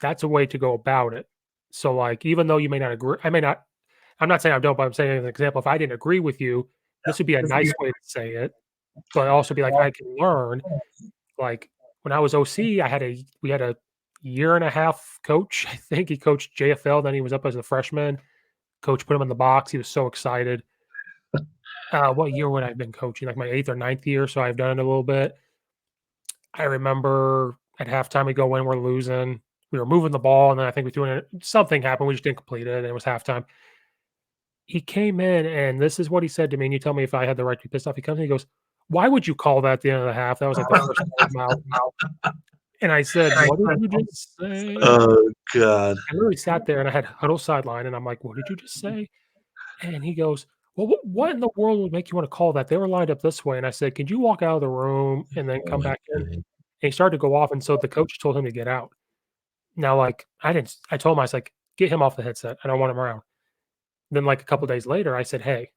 That's a way to go about it. So, like, even though you may not agree, I'm not saying I don't, but I'm saying as an example, if I didn't agree with you, this would be a nice way to say it, but also be like, I can learn. Like when I was OC, we had a year and a half coach. I think he coached JFL. Then he was up as a freshman. Coach put him in the box. He was so excited. What year would I have been coaching? Like my 8th or 9th year. So I've done it a little bit. I remember at halftime we go in, we're losing. We were moving the ball, and then I think we doing it. Something happened. We just didn't complete it, and it was halftime. He came in, and this is what he said to me. And you tell me if I had the right to be pissed off. He comes in, he goes, "Why would you call that at the end of the half? That was like the first time out." And I said, "What did you just say?" Oh God. I literally sat there and I had huddle sideline, and I'm like, "What did you just say?" And he goes, well, what in the world would make you wanna call that? They were lined up this way, and I said, "Could you walk out of the room and then Oh come my back in?" And God. he started to go off, and so the coach told him to get out. Now, like, I told him, I was like, "Get him off the headset. I don't want him around." Then, like, a couple days later, I said, "Hey,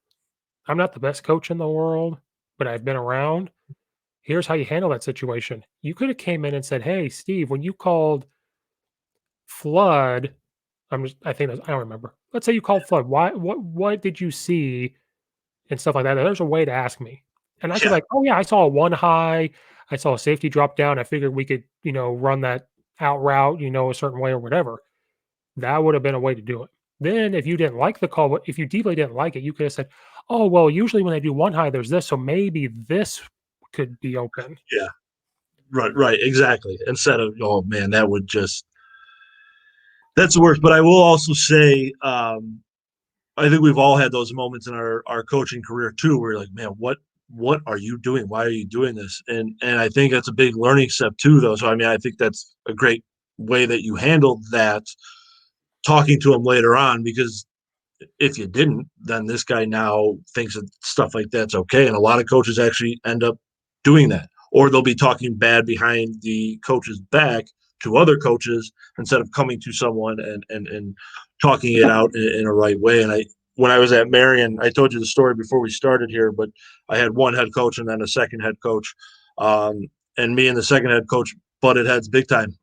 I'm not the best coach in the world, but I've been around. Here's how you handle that situation. You coulda came in and said, 'Hey, Steve, when you called flood,' I think that's I don't remember. Let's say you called flood. Why what did you see?" And stuff like that. There's a way to ask me. And I could be Yeah, like, "Oh, yeah, I saw a 1 high. I saw a safety drop down. I figured we could, run that out route, a certain way or whatever." That would have been a way to do it. Then if you didn't like the call, if you deeply didn't like it, you could have said, "Oh, well, usually when they do 1 high, there's this, so maybe this could be open." yeah, right, exactly. Instead of, oh man, that's the worst. But I will also say, I think we've all had those moments in our coaching career too, where you're like, man, what are you doing? Why are you doing this? And I think that's a big learning step too, though. So I mean, I think that's a great way that you handled that, talking to him later on, because if you didn't, then this guy now thinks that stuff like that's okay. And a lot of coaches actually end up doing that, or they'll be talking bad behind the coach's back to other coaches instead of coming to someone and talking it out in a right way. And when I was at Marion, I told you the story before we started here, but I had one head coach and then a second head coach. Um, and me and the second head coach butted heads big time.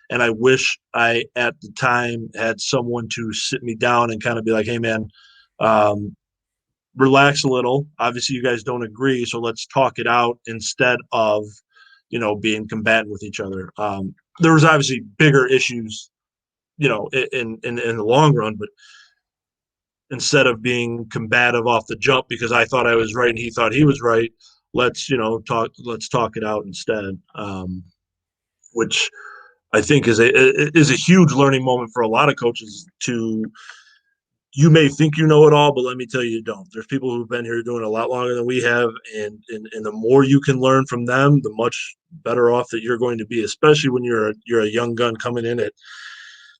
And I wish I, at the time, had someone to sit me down and kind of be like, hey, man, um, relax a little. Obviously, you guys don't agree. So let's talk it out instead of, being combatant with each other. There was obviously bigger issues, in the long run, but instead of being combative off the jump because I thought I was right and he thought he was right, let's talk it out instead. Which I think is a huge learning moment for a lot of coaches. To You may think you know it all, but let me tell you, you don't. There's people who've been here doing a lot longer than we have, and the more you can learn from them, the much better off that you're going to be, especially when you're a young gun coming in at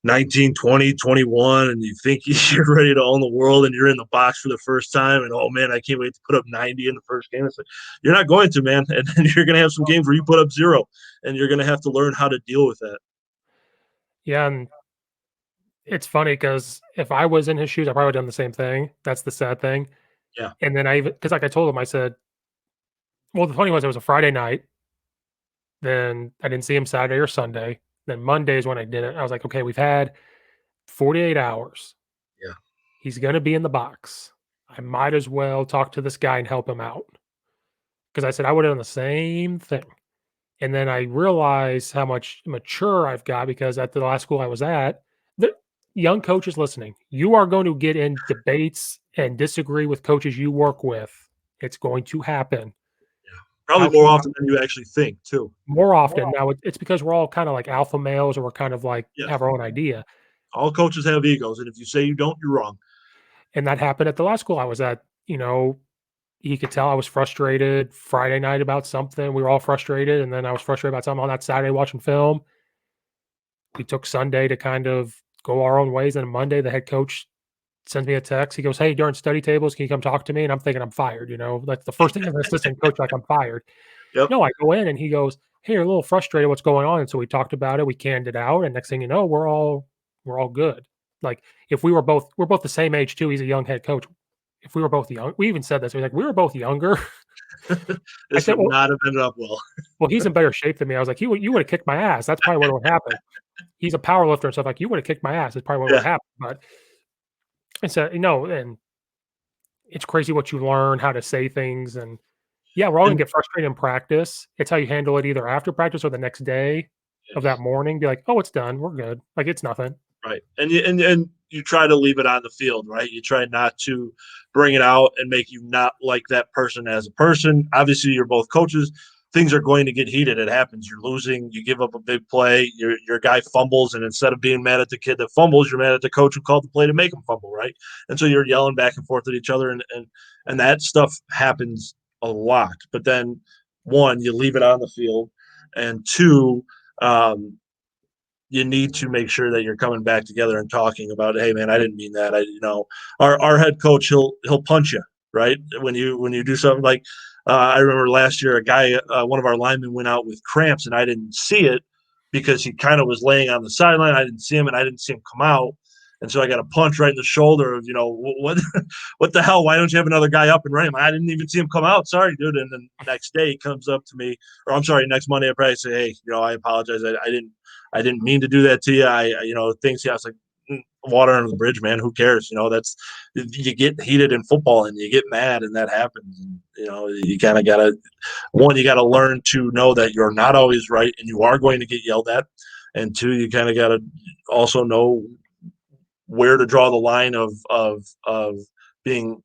19, 20, 21, and you think you're ready to own the world and you're in the box for the first time, and oh man, I can't wait to put up 90 in the first game. It's like, you're not going to, man. And then you're going to have some games where you put up zero, and you're going to have to learn how to deal with that. Yeah, and it's funny because if I was in his shoes, I probably would've done the same thing. That's the sad thing. Yeah. And then because like I told him, I said, well, the funny was it was a Friday night. Then I didn't see him Saturday or Sunday. Then Monday is when I did it. I was like, "Okay, we've had 48 hours. Yeah. He's gonna be in the box. I might as well talk to this guy and help him out." Because I said I would have done the same thing. And then I realized how much mature I've got because at the last school I was at, the young coaches listening, you are going to get in debates and disagree with coaches you work with. It's going to happen. Probably How more can often than you actually think, too. More often now, it's because we're all kind of like alpha males, or we're kind of like Yes. have our own idea. All coaches have egos, and if you say you don't, you're wrong. And that happened at the last school I was at. He could tell I was frustrated Friday night about something. We were all frustrated, and then I was frustrated about something on that Saturday watching film. We took Sunday to kind of go our own ways, and Monday, the head coach sends me a text. He goes, "Hey, during study tables, can you come talk to me?" And I'm thinking I'm fired. That's the first thing as an assistant coach, like I'm fired. Yep. No, I go in and he goes, "Hey, you're a little frustrated. What's going on?" And so we talked about it. We canned it out, and next thing you know, we're all good. Like if we're both the same age too. He's a young head coach. If we were both young, we even said this. We're like, we were both younger. I This said, would not have ended up well. well, he's in better shape than me. I was like, you would have kicked my ass. That's probably what would happen. He's a power lifter and stuff. Like you would have kicked my ass. That's probably what would Yeah. have happened. But I said, and it's crazy what you learn, how to say things, and yeah, we're all gonna And get frustrated in practice. It's how you handle it either after practice or the next day of that yes. morning. Be like, "Oh, it's done. We're good. Like, it's nothing." Right. And you try to leave it on the field, right? You try not to bring it out and make you not like that person as a person. Obviously, you're both coaches. Things are going to get heated. It happens. You're losing. You give up a big play. Your guy fumbles, and instead of being mad at the kid that fumbles, you're mad at the coach who called the play to make him fumble, right? And so you're yelling back and forth at each other, and that stuff happens a lot. But then, one, you leave it on the field, and two, um, you need to make sure that you're coming back together and talking about, hey man, I didn't mean that. Our head coach, he'll punch you, right? When you do something like, I remember last year, a guy, one of our linemen went out with cramps and I didn't see it because he kind of was laying on the sideline. I didn't see him and I didn't see him come out. And so I got a punch right in the shoulder of, what, what the hell? Why don't you have another guy up and running? I didn't even see him come out. Sorry, dude. And then next day he comes up to me, or I'm sorry, next Monday I probably say, hey, I apologize. I didn't mean to do that to you. Things. I was like, water under the bridge, man. Who cares? That's you get heated in football and you get mad and that happens. And, you kind of you gotta learn to know that you're not always right and you are going to get yelled at. And two, you kind of got to also know where to draw the line of being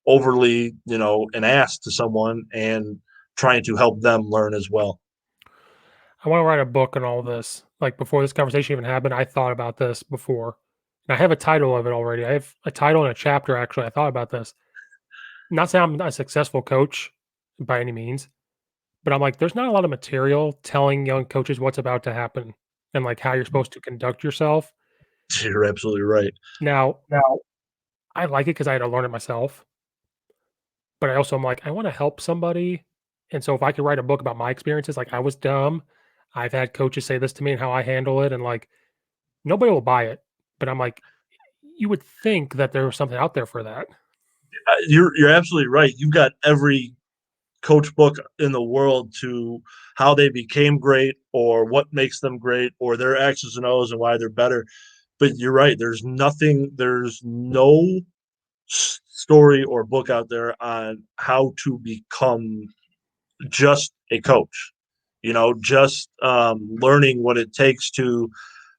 overly, an ass to someone and trying to help them learn as well. I want to write a book on all this. Like before this conversation even happened, I thought about this before. And I have a title of it already. I have a title and a chapter actually. I thought about this. Not saying I'm not a successful coach by any means, but I'm like, there's not a lot of material telling young coaches what's about to happen and like how you're supposed to conduct yourself. You're absolutely right. Now, I like it because I had to learn it myself, but I also am like, I want to help somebody. And so if I could write a book about my experiences, like I was dumb, I've had coaches say this to me and how I handle it, and like nobody will buy it. But I'm like, you would think that there was something out there for that. You're absolutely right. You've got every coach book in the world to how they became great or what makes them great or their X's and O's and why they're better. But you're right. There's no story or book out there on how to become just a coach. Just learning what it takes to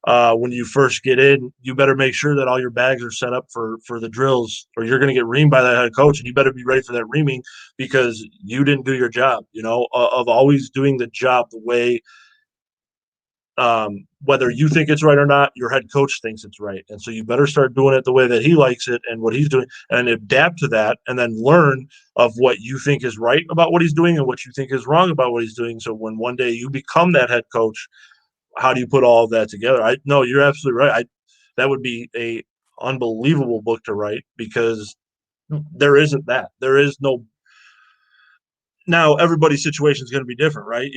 when you first get in, you better make sure that all your bags are set up for the drills, or you're going to get reamed by that head coach, and you better be ready for that reaming because you didn't do your job. Of always doing the job the way, whether you think it's right or not, your head coach thinks it's right, and so you better start doing it the way that he likes it and what he's doing, and adapt to that, and then learn of what you think is right about what he's doing and what you think is wrong about what he's doing. So when one day you become that head coach, how do you put all of that together? No, you're absolutely right. That would be a unbelievable book to write because there isn't that. There is no. Now everybody's situation is going to be different, right?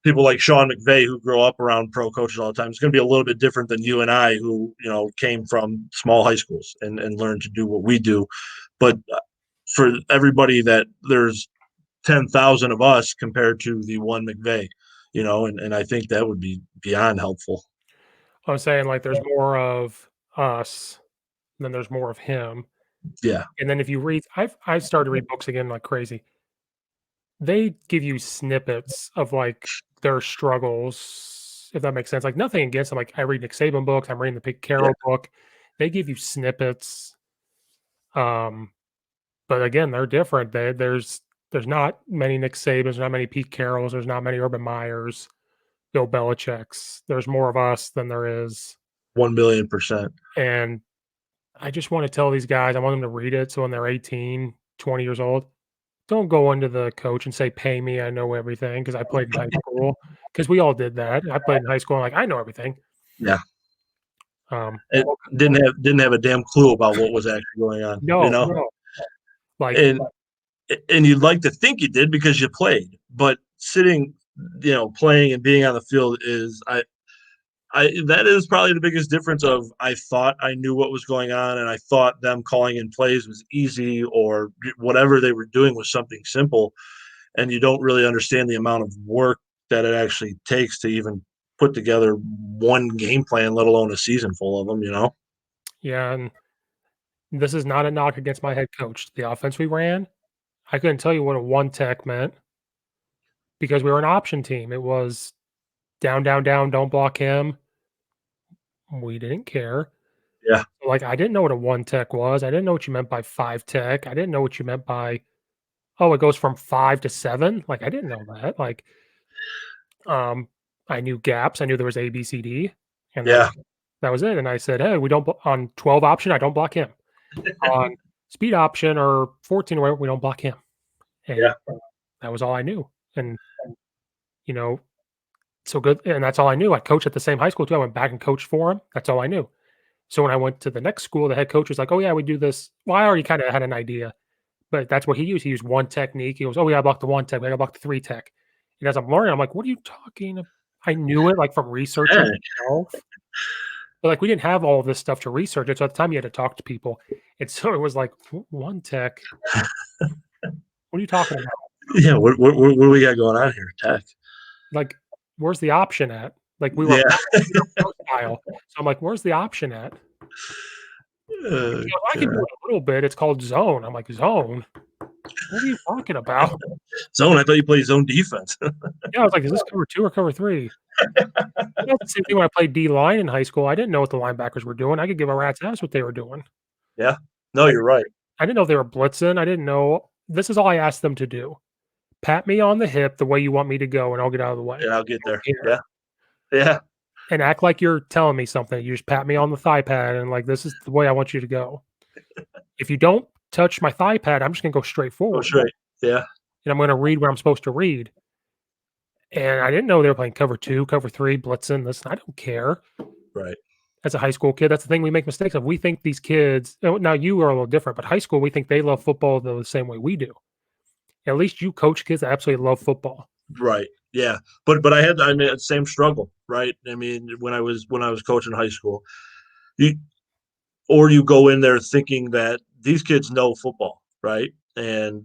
People like Sean McVay who grow up around pro coaches all the time. It's going to be a little bit different than you and I who came from small high schools and learned to do what we do. But for everybody, that there's 10,000 of us compared to the one McVay, and I think that would be beyond helpful. I'm saying like there's more of us than there's more of him. Yeah. And then if you read, I've started to read books again like crazy. They give you snippets of like their struggles, if that makes sense. Like nothing against them. Like I read Nick Saban books, I'm reading the Pete Yeah. Carroll book. They give you snippets. But again, they're different. There's not many Nick Sabans, there's not many Pete Carrolls, there's not many Urban Meyers, Bill Belichick's. There's more of us than there is. 1,000,000%. And I just want to tell these guys, I want them to read it. So when they're 18, 20 years old, don't go into the coach and say, pay me, I know everything, because I played in high school. Because we all did that. I played in high school, and like I know everything. Yeah. Um, It didn't have a damn clue about what was actually going on. no. Like And you'd like to think you did because you played, but sitting, playing and being on the field is that is probably the biggest difference. Of I thought I knew what was going on, and I thought them calling in plays was easy, or whatever they were doing was something simple, and you don't really understand the amount of work that it actually takes to even put together one game plan, let alone a season full of them. yeah, and this is not a knock against my head coach. The offense we ran, I couldn't tell you what a one tech meant because we were an option team. It was down, down, down, don't block him. We didn't care. Yeah. Like I didn't know what a one tech was. I didn't know what you meant by five tech. I didn't know what you meant by, oh, it goes from 5 to 7. Like I didn't know that. Like I knew gaps. I knew there was A, B, C, D, and Yeah. that was it. And I said, hey, we don't on 12 option, I don't block him. On speed option or 14 or whatever, we don't block him. And Yeah. that was all I knew. And you know, So good, and that's all I knew. I coached at the same high school too. I went back and coached for him. That's all I knew. So when I went to the next school, the head coach was like, "Oh yeah, we do this." Well, I already kind of had an idea, but that's what he used. He used one technique. He goes, "Oh yeah, I blocked the one tech. I got to block the three tech." And as I'm learning, I'm like, "What are you talking?" I knew it like from researching Heck, myself, but like we didn't have all of this stuff to research it. So at the time, you had to talk to people, and so it was like one tech. What are you talking about? yeah, what do we got going on here? Tech. Like, where's the option at? Like Yeah. we were pro style. So I'm like, where's the option at? Oh, She goes, I can do God. it a little bit. It's called zone. I'm like, zone? What are you talking about? Zone. I thought you played zone defense. Yeah, I was like, is this cover two or cover three? That's the same thing when I played D line in high school. I didn't know what the linebackers were doing. I could give a rat's ass what they were doing. Yeah. No, I you're right. I didn't know if they were blitzing. I didn't know. This is all I asked them to do. Pat me on the hip the way you want me to go, and I'll get out of the way. And I'll get I don't there. care. Yeah. Yeah. And act like you're telling me something. You just pat me on the thigh pad and like, this is the way I want you to go. If you don't touch my thigh pad, I'm just gonna go straight Oh, forward, straight. Yeah. and I'm gonna read what I'm supposed to read. And I didn't know they were playing cover two, cover three, blitzing. Listen, I don't care. Right. As a high school kid, that's the thing we make mistakes of. We think these kids, now you are a little different, but high school, we think they love football the same way we do. At least you coach kids that absolutely love football. Right. Yeah. But I mean, same struggle, right? I mean, when I was coaching high school, you or you go in there thinking that these kids know football, right? And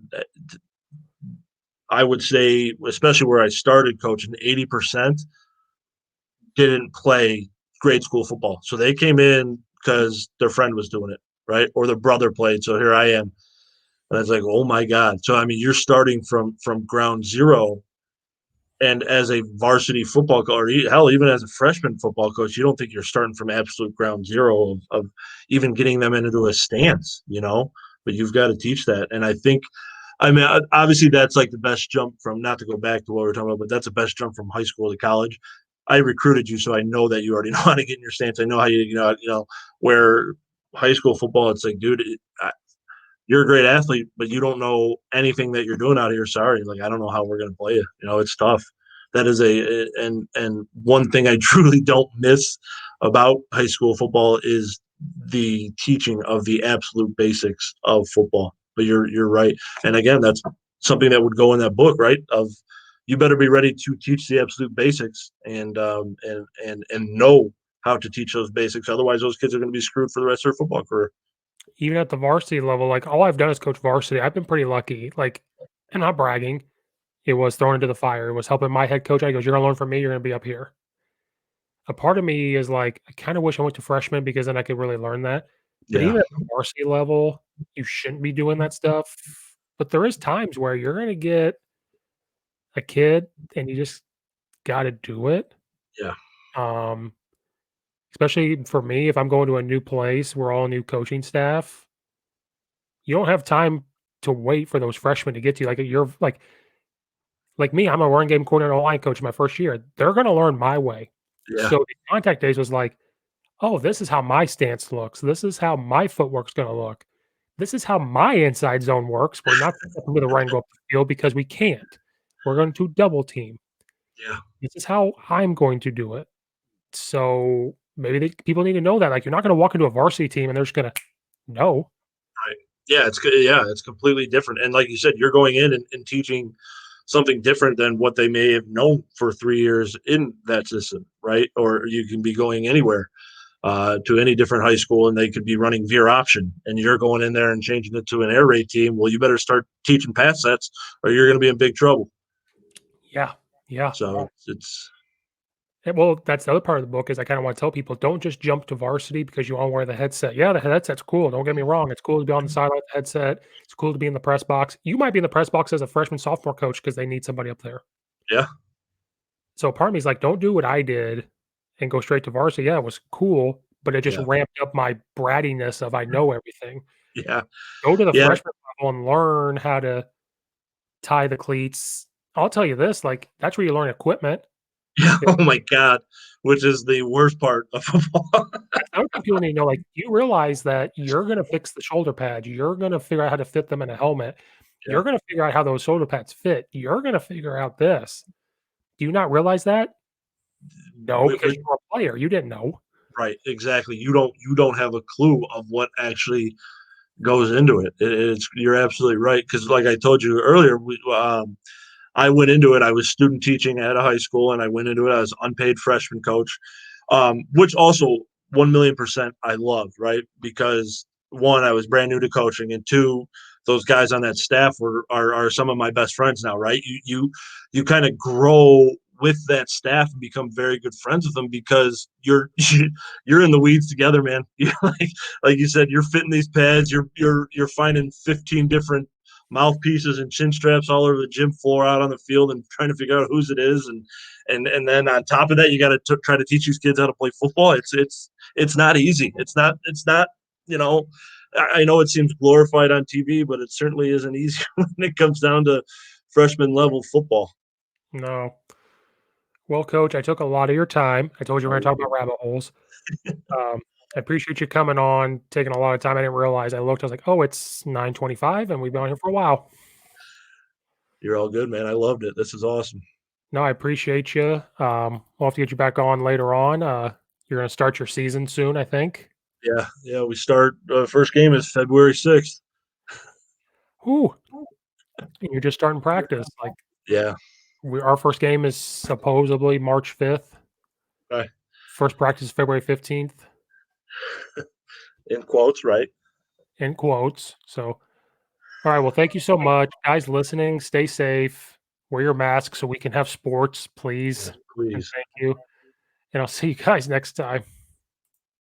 I would say, especially where I started coaching, 80% didn't play grade school football. So they came in because their friend was doing it, right? Or their brother played. So here I am. And it's like, oh my God. So I mean, you're starting from ground zero. And as a varsity football coach, or hell, even as a freshman football coach, you don't think you're starting from absolute ground zero of even getting them into a stance. But you've got to teach that. And I think, I mean, obviously that's like the best jump from, not to go back to what we were talking about, but that's the best jump from high school to college. I recruited you, so I know that you already know how to get in your stance. I know how where high school football, it's like, dude, you're a great athlete, but you don't know anything that you're doing out here. Sorry, like I don't know how we're gonna play you. It's tough. That is and one thing I truly don't miss about high school football is the teaching of the absolute basics of football. But you're right, and again, that's something that would go in that book, right? Of you better be ready to teach the absolute basics and know how to teach those basics. Otherwise, those kids are going to be screwed for the rest of their football career. Even at the varsity level, like all I've done is coach varsity. I've been pretty lucky. Like, I'm not bragging. It was thrown into the fire. It was helping my head coach. I goes, "You're gonna learn from me. You're gonna be up here." A part of me is like, I kind of wish I went to freshman because then I could really learn that. But Yeah, even at the varsity level, you shouldn't be doing that stuff. But there is times where you're gonna get a kid and you just got to do it. yeah, Um, Especially for me, if I'm going to a new place, we're all new coaching staff. You don't have time to wait for those freshmen to get to you. Like you're like me, I'm a run game coordinator, line coach my first year. They're going to learn my way. yeah, So the contact days was like, oh, this is how my stance looks. This is how my footwork's going to look. This is how my inside zone works. We're not going to the right and go up the field because we can't. We're going to double team. yeah. This is how I'm going to do it. So maybe people need to know that. Like, you're not going to walk into a varsity team and they're just going to know. Right. Yeah, it's good. Yeah, it's completely different. And like you said, you're going in and teaching something different than what they may have known for 3 years in that system, right? Or you can be going anywhere to any different high school, and they could be running veer option, and you're going in there and changing it to an air raid team. Well, you better start teaching pass sets, or you're going to be in big trouble. Yeah. Yeah. So it's Well, that's the other part of the book is I kind of want to tell people don't just jump to varsity because you want to wear the headset. Yeah, the headset's cool. Don't get me wrong. It's cool to be on the sideline with the headset. It's cool to be in the press box. You might be in the press box as a freshman, sophomore coach because they need somebody up there. yeah, So part of me is like, don't do what I did and go straight to varsity. Yeah, it was cool, but it just yeah, ramped up my brattiness of I know everything. yeah, Go to the yeah, freshman level and learn how to tie the cleats. I'll tell you this, like that's where you learn equipment. yeah. Oh my God, which is the worst part of football. That's another thing people need to know, like, you realize that you're gonna fix the shoulder pads, you're gonna figure out how to fit them in a helmet, Yeah, you're gonna figure out how those shoulder pads fit, you're gonna figure out this. Do you not realize that? No, because you were a player. You didn't know. right, exactly. You don't have a clue of what actually goes into it. It's you're absolutely right because, like I told you earlier, I went into it. I was student teaching at a high school, and I went into it as unpaid freshman coach, which also 1,000,000% I loved, right? Because one, I was brand new to coaching, and two, those guys on that staff are some of my best friends now, right? You kind of grow with that staff and become very good friends with them because you're in the weeds together, man. You're like you said, you're fitting these pads, you're finding 15 different mouthpieces and chin straps all over the gym floor out on the field and trying to figure out whose it is and then on top of that you got to try to teach these kids how to play football. It's not easy. It's not you know I know it seems glorified on TV, but it certainly isn't easy when it comes down to freshman level football. No. Well, coach, I took a lot of your time. I told you we're gonna talk about rabbit holes. Um, I appreciate you coming on, taking a lot of time. I didn't realize. I looked, I was like, "Oh, it's 9:25, and we've been on here for a while." You're all good, man. I loved it. This is awesome. No, I appreciate you. We'll have to get you back on later on. You're gonna start your season soon, I think. Yeah, we start first game is February 6th. Ooh, and you're just starting practice. Like Yeah. our first game is supposedly March 5th. Okay. First practice is February 15th, In quotes, right? in quotes. So, all right. Well, thank you so much, guys. Listening, stay safe. Wear your mask so we can have sports, please. Yes, And please. thank you. And I'll see you guys next time.